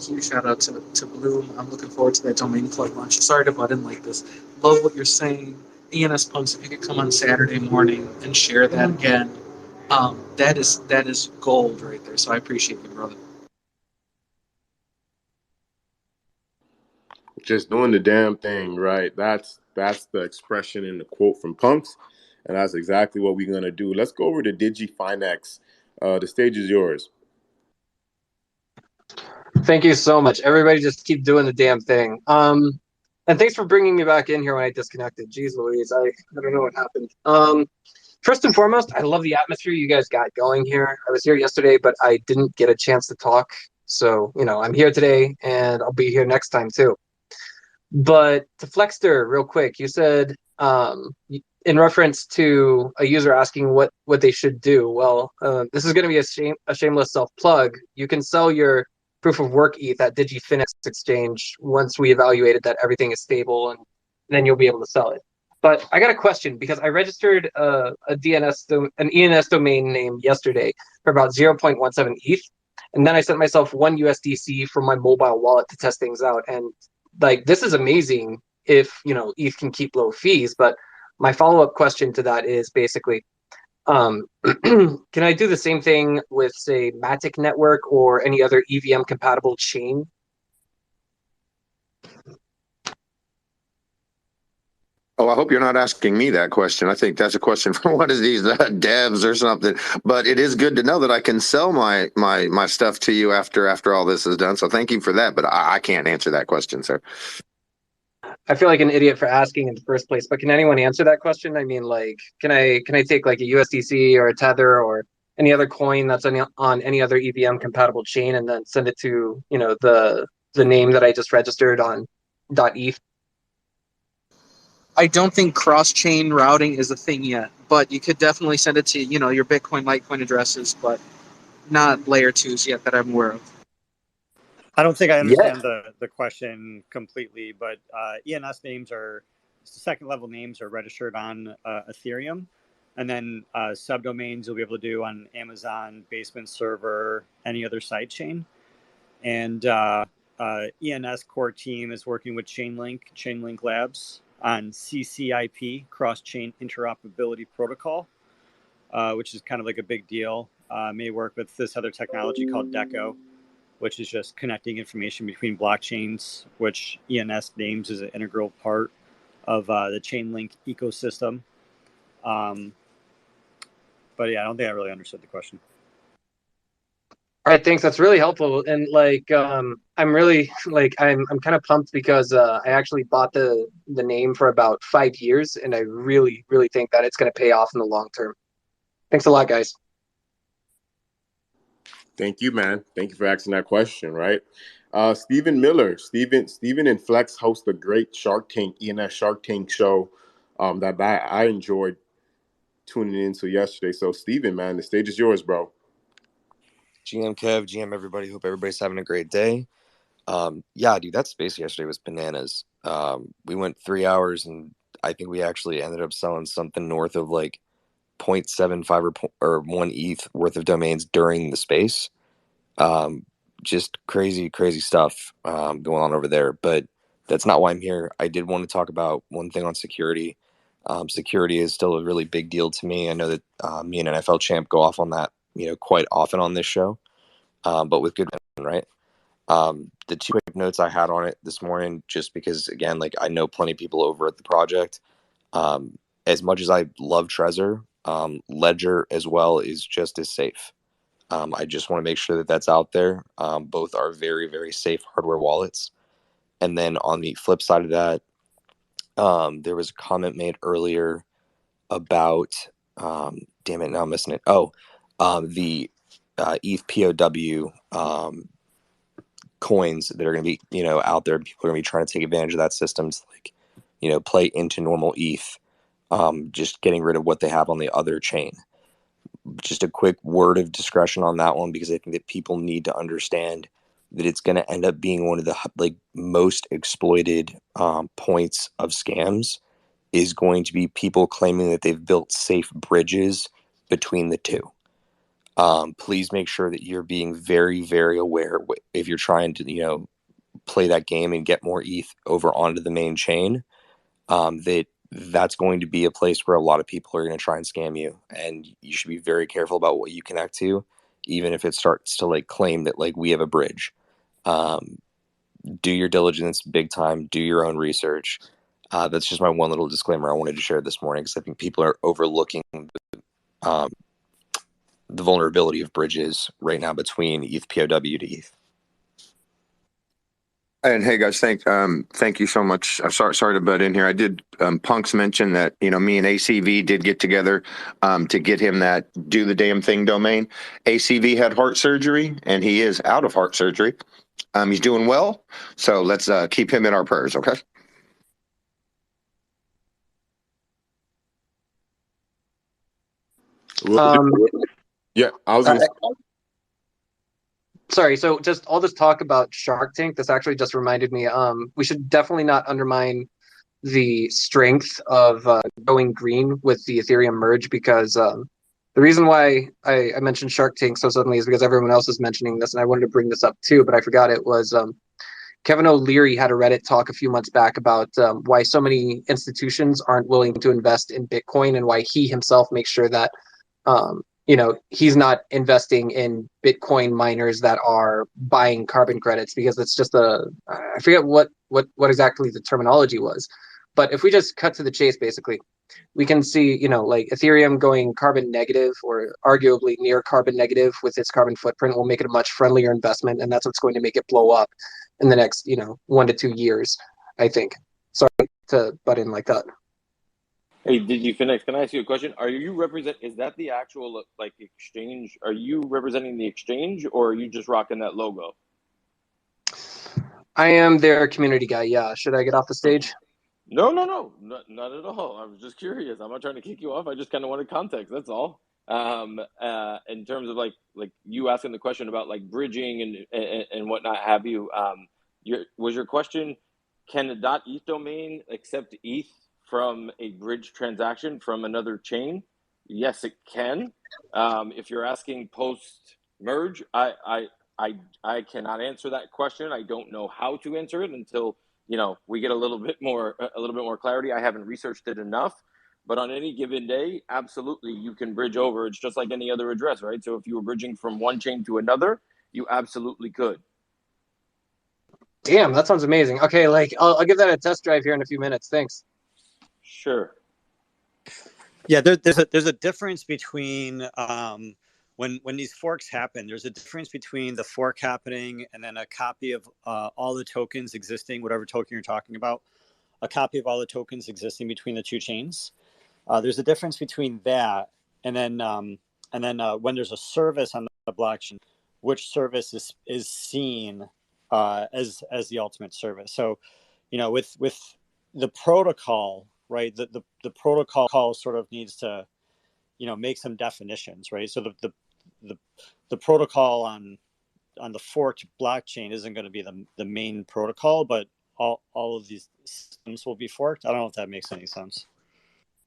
huge shout out to Bloom. I'm looking forward to that domain plug launch. Sorry to butt in like this. Love what you're saying. ENS Punks, if you could come on Saturday morning and share that again, that is gold right there. So I appreciate you, brother. Just doing the damn thing, right? That's the expression in the quote from Punks, and that's exactly what we're gonna do. Let's go over to DigiFinex. The stage is yours. Thank you so much. Everybody just keep doing the damn thing. And thanks for bringing me back in here when I disconnected. Jeez Louise, I don't know what happened. First and foremost, I love the atmosphere you guys got going here. I was here yesterday, but I didn't get a chance to talk. So, I'm here today, and I'll be here next time too. But to Flexter, real quick, you said in reference to a user asking what they should do. Well, this is going to be a shameless self-plug. You can sell your proof of work ETH at DigiFinex exchange once we evaluated that everything is stable, and then you'll be able to sell it. But I got a question, because I registered an ENS domain name yesterday for about 0.17 ETH, and then I sent myself 1 USDC from my mobile wallet to test things out. And this is amazing if ETH can keep low fees. But my follow-up question to that is basically, can I do the same thing with, say, Matic Network or any other EVM compatible chain? Oh, I hope you're not asking me that question. I think that's a question for one of these devs or something. But it is good to know that I can sell my stuff to you after all this is done. So thank you for that. But I can't answer that question, sir. I feel like an idiot for asking in the first place, but can anyone answer that question? I mean, can I take a USDC or a Tether or any other coin that's on any other EVM compatible chain, and then send it to the name that I just registered on .eth? I don't think cross-chain routing is a thing yet, but you could definitely send it to your Bitcoin, Litecoin addresses, but not layer 2s yet that I'm aware of. I don't think I Yeah. understand the question completely, but ENS names second level names are registered on Ethereum, and then subdomains you'll be able to do on Amazon, Basement Server, any other sidechain. And ENS core team is working with Chainlink Labs on CCIP, cross-chain interoperability protocol, which is kind of like a big deal. May work with this other technology called Deco, which is just connecting information between blockchains, which ENS names as an integral part of the Chainlink ecosystem. But yeah, I don't think I really understood the question. All right, thanks. That's really helpful. And I'm really I'm kind of pumped because I actually bought the name for about 5 years, and I really, really think that it's going to pay off in the long term. Thanks a lot, guys. Thank you, man. Thank you for asking that question, right? Stephen Miller. Stephen and Flex host a great Shark Tank, ENS Shark Tank show that I enjoyed tuning into yesterday. So, Stephen, man, the stage is yours, bro. GM Kev, GM everybody. Hope everybody's having a great day. Yeah, dude, that space yesterday was bananas. We went 3 hours, and I think we actually ended up selling something north of 0.75 or 1 ETH worth of domains during the space. Just crazy stuff going on over there. But that's not why I'm here. I did want to talk about one thing on security. Security is still a really big deal to me. I know that me and NFL Champ go off on that, quite often on this show, but with good reason, right? The 2 quick notes I had on it this morning, just because, again, I know plenty of people over at the project. As much as I love Trezor, Ledger as well is just as safe. I just want to make sure that that's out there. Both are very, very safe hardware wallets. And then on the flip side of that, there was a comment made earlier about, damn it, now I'm missing it. Oh, the ETH POW coins that are going to be, out there. People are going to be trying to take advantage of that system to, like, play into normal ETH, just getting rid of what they have on the other chain. Just a quick word of discretion on that one, because I think that people need to understand that it's going to end up being one of the most exploited points of scams is going to be people claiming that they've built safe bridges between the two. Please make sure that you're being very, very aware if you're trying to, play that game and get more ETH over onto the main chain, that's going to be a place where a lot of people are going to try and scam you, and you should be very careful about what you connect to, even if it starts to claim that we have a bridge. Do your diligence big time, do your own research. That's just my one little disclaimer I wanted to share this morning, because I think people are overlooking the vulnerability of bridges right now between ETH POW to ETH. And hey guys, thank you so much. Sorry to butt in here. I did Punks mention that me and ACV did get together to get him that do the damn thing domain. ACV had heart surgery and he is out of heart surgery. He's doing well, so let's keep him in our prayers, okay? Yeah, I was gonna. Sorry, so just all this talk about Shark Tank, this actually just reminded me, we should definitely not undermine the strength of going green with the Ethereum merge, because the reason why I mentioned Shark Tank so suddenly is because everyone else is mentioning this, and I wanted to bring this up too, but I forgot it was Kevin O'Leary had a Reddit talk a few months back about why so many institutions aren't willing to invest in Bitcoin, and why he himself makes sure that he's not investing in Bitcoin miners that are buying carbon credits, because it's just I forget what exactly the terminology was. But if we just cut to the chase, basically, we can see, Ethereum going carbon negative, or arguably near carbon negative with its carbon footprint, will make it a much friendlier investment. And that's what's going to make it blow up in the next, 1 to 2 years, I think. Sorry to butt in like that. Hey, did you finish? Can I ask you a question? Is that the actual exchange? Are you representing the exchange, or are you just rocking that logo? I am their community guy. Yeah. Should I get off the stage? No, not at all. I was just curious. I'm not trying to kick you off. I just kind of wanted context. That's all. In terms of like you asking the question about bridging and whatnot have you. Was your question, can the .eth domain accept ETH from a bridge transaction from another chain? Yes, it can. If you're asking post merge, I cannot answer that question. I don't know how to answer it until we get a little bit more clarity. I haven't researched it enough, but on any given day, absolutely you can bridge over. It's just like any other address, right? So if you were bridging from one chain to another, you absolutely could. Damn, that sounds amazing. Okay, I'll give that a test drive here in a few minutes. Thanks. Sure. Yeah, there's a difference between when these forks happen. There's a difference between the fork happening and then a copy of all the tokens existing, whatever token you're talking about, a copy of all the tokens existing between the two chains. There's a difference between that and then when there's a service on the blockchain, which service is seen as the ultimate service. So, with the protocol, right? The protocol sort of needs to, make some definitions, right? So the protocol on the forked blockchain isn't going to be the main protocol, but all of these systems will be forked. I don't know if that makes any sense.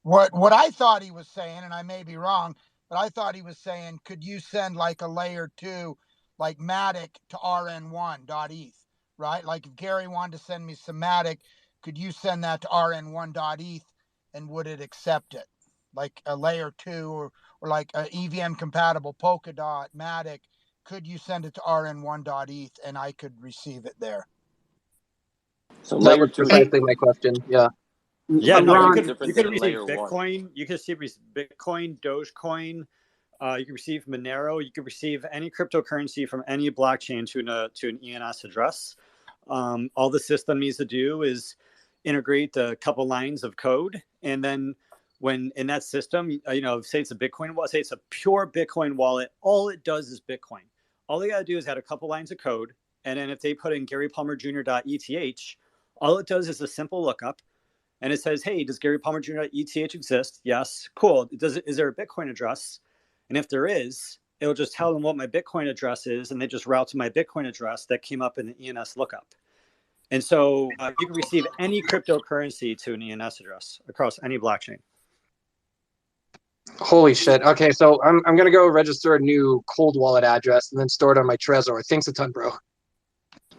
What I thought he was saying, and I may be wrong, but I thought he was saying, could you send a layer 2, like Matic to rn1.eth, right? Like if Gary wanted to send me some Matic, could you send that to rn1.eth, and would it accept it? Like a layer 2 or like a EVM compatible Polkadot Matic, could you send it to rn1.eth and I could receive it there? So that layer was 2 precisely my question. Yeah. Yeah, How no, big you is the Ron, could difference in receive layer one? Bitcoin, you could receive Bitcoin, Dogecoin, you can receive Monero, you can receive any cryptocurrency from any blockchain to an ENS address. All the system needs to do is integrate a couple lines of code, and then when in that system, say it's a Bitcoin wallet, say it's a pure Bitcoin wallet, all it does is Bitcoin. All they got to do is add a couple lines of code, and then if they put in GaryPalmerJr.eth, all it does is a simple lookup, and it says, hey, does Gary Palmer Jr.eth exist? Yes. Cool. Is there a Bitcoin address? And if there is, it'll just tell them what my Bitcoin address is, and they just route to my Bitcoin address that came up in the ENS lookup. And so you can receive any cryptocurrency to an ENS address across any blockchain. Holy shit. Okay, so I'm gonna go register a new cold wallet address and then store it on my Trezor. Thanks a ton, bro.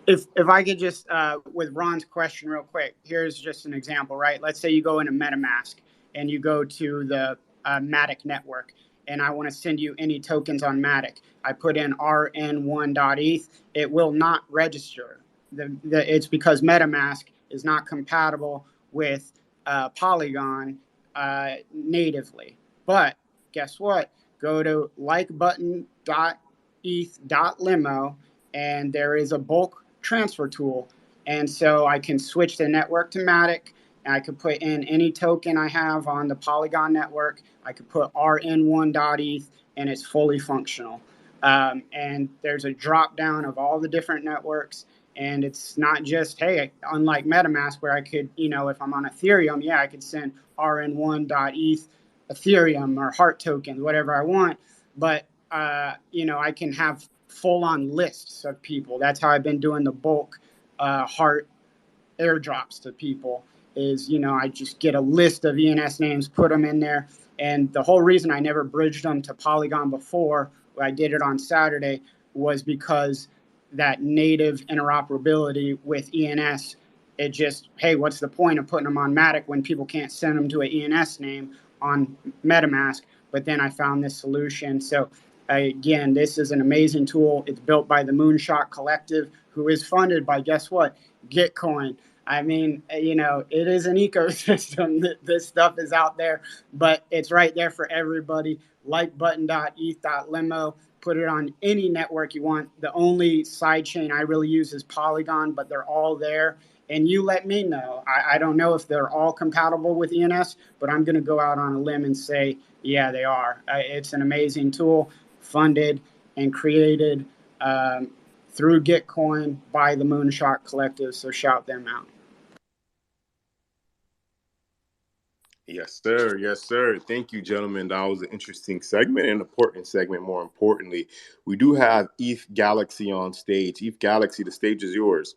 if I could just with Ron's question real quick, here's just an example, right? Let's say you go into MetaMask and you go to the Matic network, and I want to send you any tokens on Matic. I put in rn1.eth. It will not register. It's because MetaMask is not compatible with Polygon natively. But guess what? Go to likebutton.eth.limo, and there is a bulk transfer tool. And so I can switch the network to Matic, and I could put in any token I have on the Polygon network. I could put rn1.eth, and it's fully functional. And there's a drop down of all the different networks. And it's not just, hey, unlike MetaMask, where I could, if I'm on Ethereum, yeah, I could send rn1.eth Ethereum or heart tokens, whatever I want. But, I can have full-on lists of people. That's how I've been doing the bulk heart airdrops to people is, I just get a list of ENS names, put them in there. And the whole reason I never bridged them to Polygon before, I did it on Saturday, was because that native interoperability with ENS, it just, hey, what's the point of putting them on Matic when people can't send them to an ENS name on MetaMask? But then I found this solution. So again, this is an amazing tool. It's built by the Moonshot Collective, who is funded by, guess what? Gitcoin. I mean, it is an ecosystem. This stuff is out there, but it's right there for everybody. Likebutton.eth.limo. Put it on any network you want. The only sidechain I really use is Polygon, but they're all there. And you let me know. I don't know if they're all compatible with ENS, but I'm going to go out on a limb and say, yeah, they are. It's an amazing tool, funded and created through Gitcoin by the Moonshot Collective. So shout them out. Yes, sir. Yes, sir. Thank you, gentlemen. That was an interesting segment, an important segment. More importantly, we do have ETH Galaxy on stage. ETH Galaxy, the stage is yours.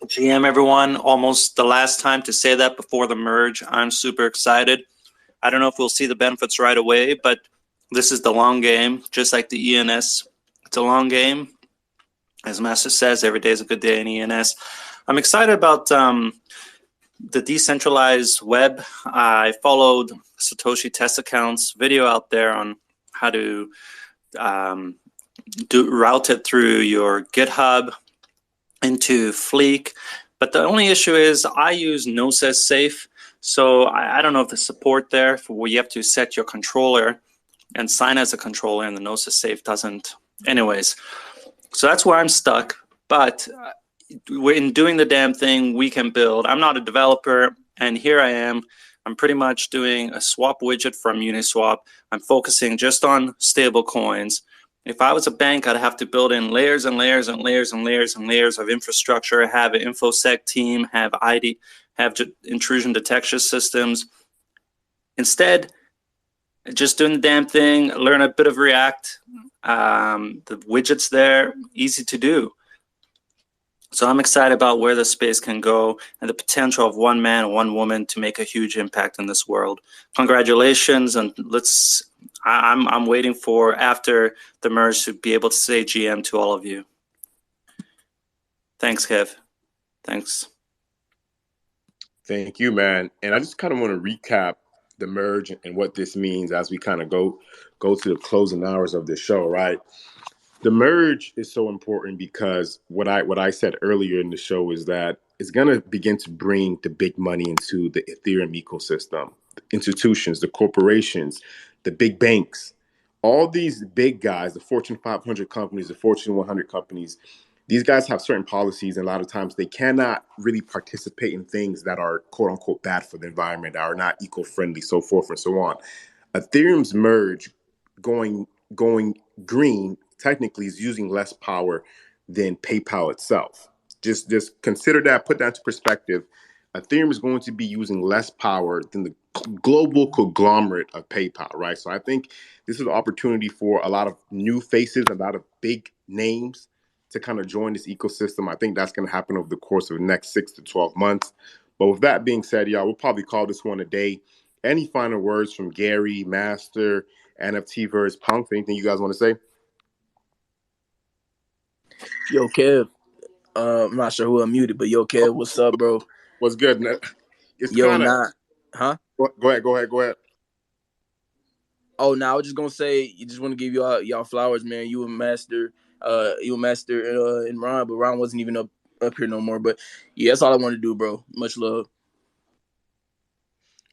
GM, everyone, almost the last time to say that before the merge. I'm super excited. I don't know if we'll see the benefits right away, but this is the long game, just like the ENS. It's a long game. As Master says, every day is a good day in ENS. I'm excited about the decentralized web. I followed Satoshi Test Account's video out there on how to route it through your GitHub into Fleek. But the only issue is I use Gnosis Safe. So I don't know if the support there for where you have to set your controller and sign as a controller, and the Gnosis Safe doesn't. Anyways, so that's where I'm stuck. But in doing the damn thing, we can build. I'm not a developer, and here I am. I'm pretty much doing a swap widget from Uniswap. I'm focusing just on stable coins. If I was a bank, I'd have to build in layers and layers and layers and layers and layers of infrastructure, have an InfoSec team, have ID, have intrusion detection systems. Instead, just doing the damn thing, learn a bit of React. The widget's there, easy to do. So I'm excited about where the space can go and the potential of one man, one woman to make a huge impact in this world. Congratulations, and I'm waiting for after the merge to be able to say GM to all of you. Thanks, Kev. Thanks. Thank you, man. And I just kind of want to recap the merge and what this means as we kind of go to the closing hours of the show, right? The merge is so important because what I said earlier in the show is that is going to begin to bring the big money into the Ethereum ecosystem. The institutions, the corporations, the big banks, all these big guys, the Fortune 500 companies, the Fortune 100 companies, these guys have certain policies, and a lot of times they cannot really participate in things that are quote unquote bad for the environment, that are not eco-friendly, so forth and so on. Ethereum's merge going going green technically is using less power than PayPal itself. Just consider that, put that into perspective. Ethereum is going to be using less power than the global conglomerate of PayPal, right? So I think this is an opportunity for a lot of new faces, a lot of big names to kind of join this ecosystem. I think that's going to happen over the course of the next 6 to 12 months. But with that being said, y'all, we'll probably call this one a day. Any final words from Gary, Master, NFT versus Punk? Anything you guys want to say? Yo, Kev. I'm not sure who unmuted, but yo, Kev, what's up, bro? What's good? It's Yo, kind of. not, huh? Go ahead. Oh, now I was just gonna say, you just want to give y'all flowers, man. You and Master, and Ron, but Ron wasn't even up here no more. But yeah, that's all I want to do, bro. Much love.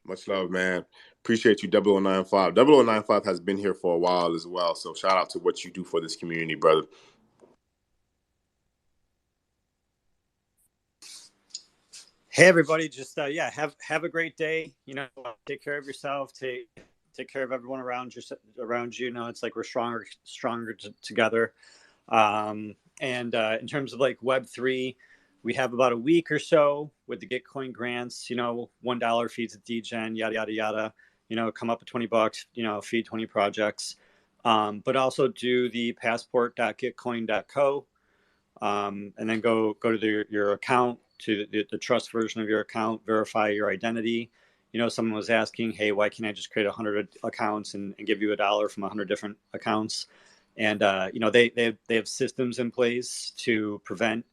Much love, man. Appreciate you, 0095. 0095 has been here for a while as well. So shout out to what you do for this community, brother. Hey everybody, just have a great day. Take care of yourself. Take care of everyone around you. It's like we're stronger together. And in terms of like Web3, we have about a week or so with the Gitcoin grants. $1 feeds a degen, yada yada yada. Come up with $20. Feed 20 projects. But also do the passport.gitcoin.co. And then go to your account, to the trust version of your account, verify your identity. Someone was asking, hey, why can't I just create 100 accounts and give you $1 from 100 different accounts? And they have systems in place to prevent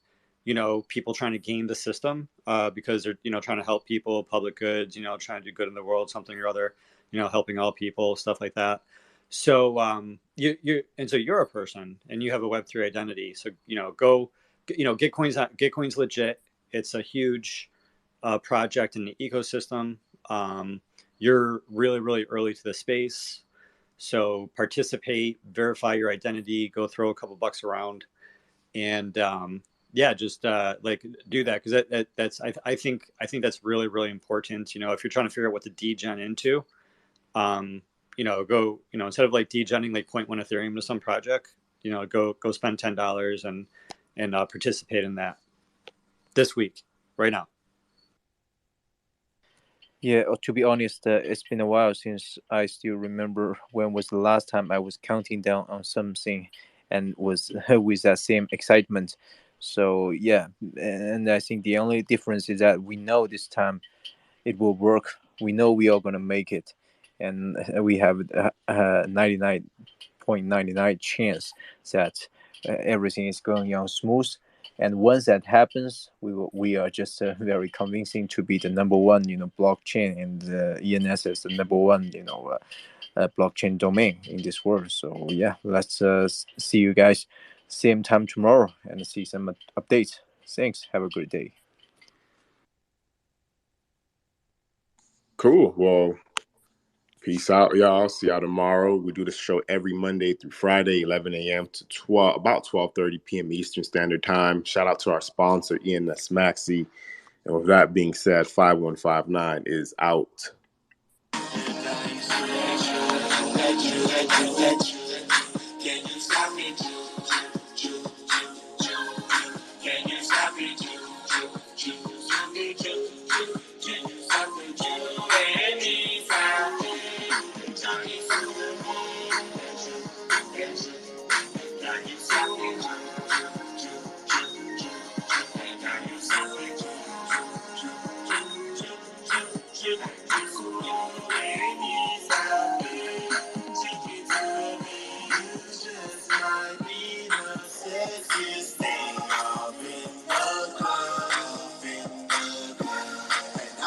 people trying to game the system, because they're trying to help people, public goods, trying to do good in the world, something or other, helping all people, stuff like that. So you're a person and you have a Web3 identity. So Gitcoin's legit. It's a huge project in the ecosystem. You're really, really early to the space. So participate, verify your identity, go throw a couple bucks around, and just do that, because that's I think that's really, really important. If you're trying to figure out what to degen into, go instead of like degenning like 0.1 Ethereum to some project, go spend $10 and participate in that this week, right now. Yeah, to be honest, it's been a while since I still remember when was the last time I was counting down on something and was with that same excitement. So yeah, and I think the only difference is that we know this time it will work. We know we are gonna make it, and we have a 99.99 chance that everything is going on smooth. And once that happens, we are just very convincing to be the number one, blockchain, and ENS is the number one, blockchain domain in this world. So yeah, let's see you guys same time tomorrow and see some updates. Thanks. Have a great day. Cool. Well, peace out, y'all. See y'all tomorrow. We do the show every Monday through Friday, 11 a.m. to about 12:30 p.m. Eastern Standard Time. Shout out to our sponsor, ENS Maxi. And with that being said, 5159 is out.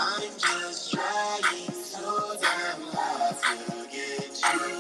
I'm just trying so damn hard to get you.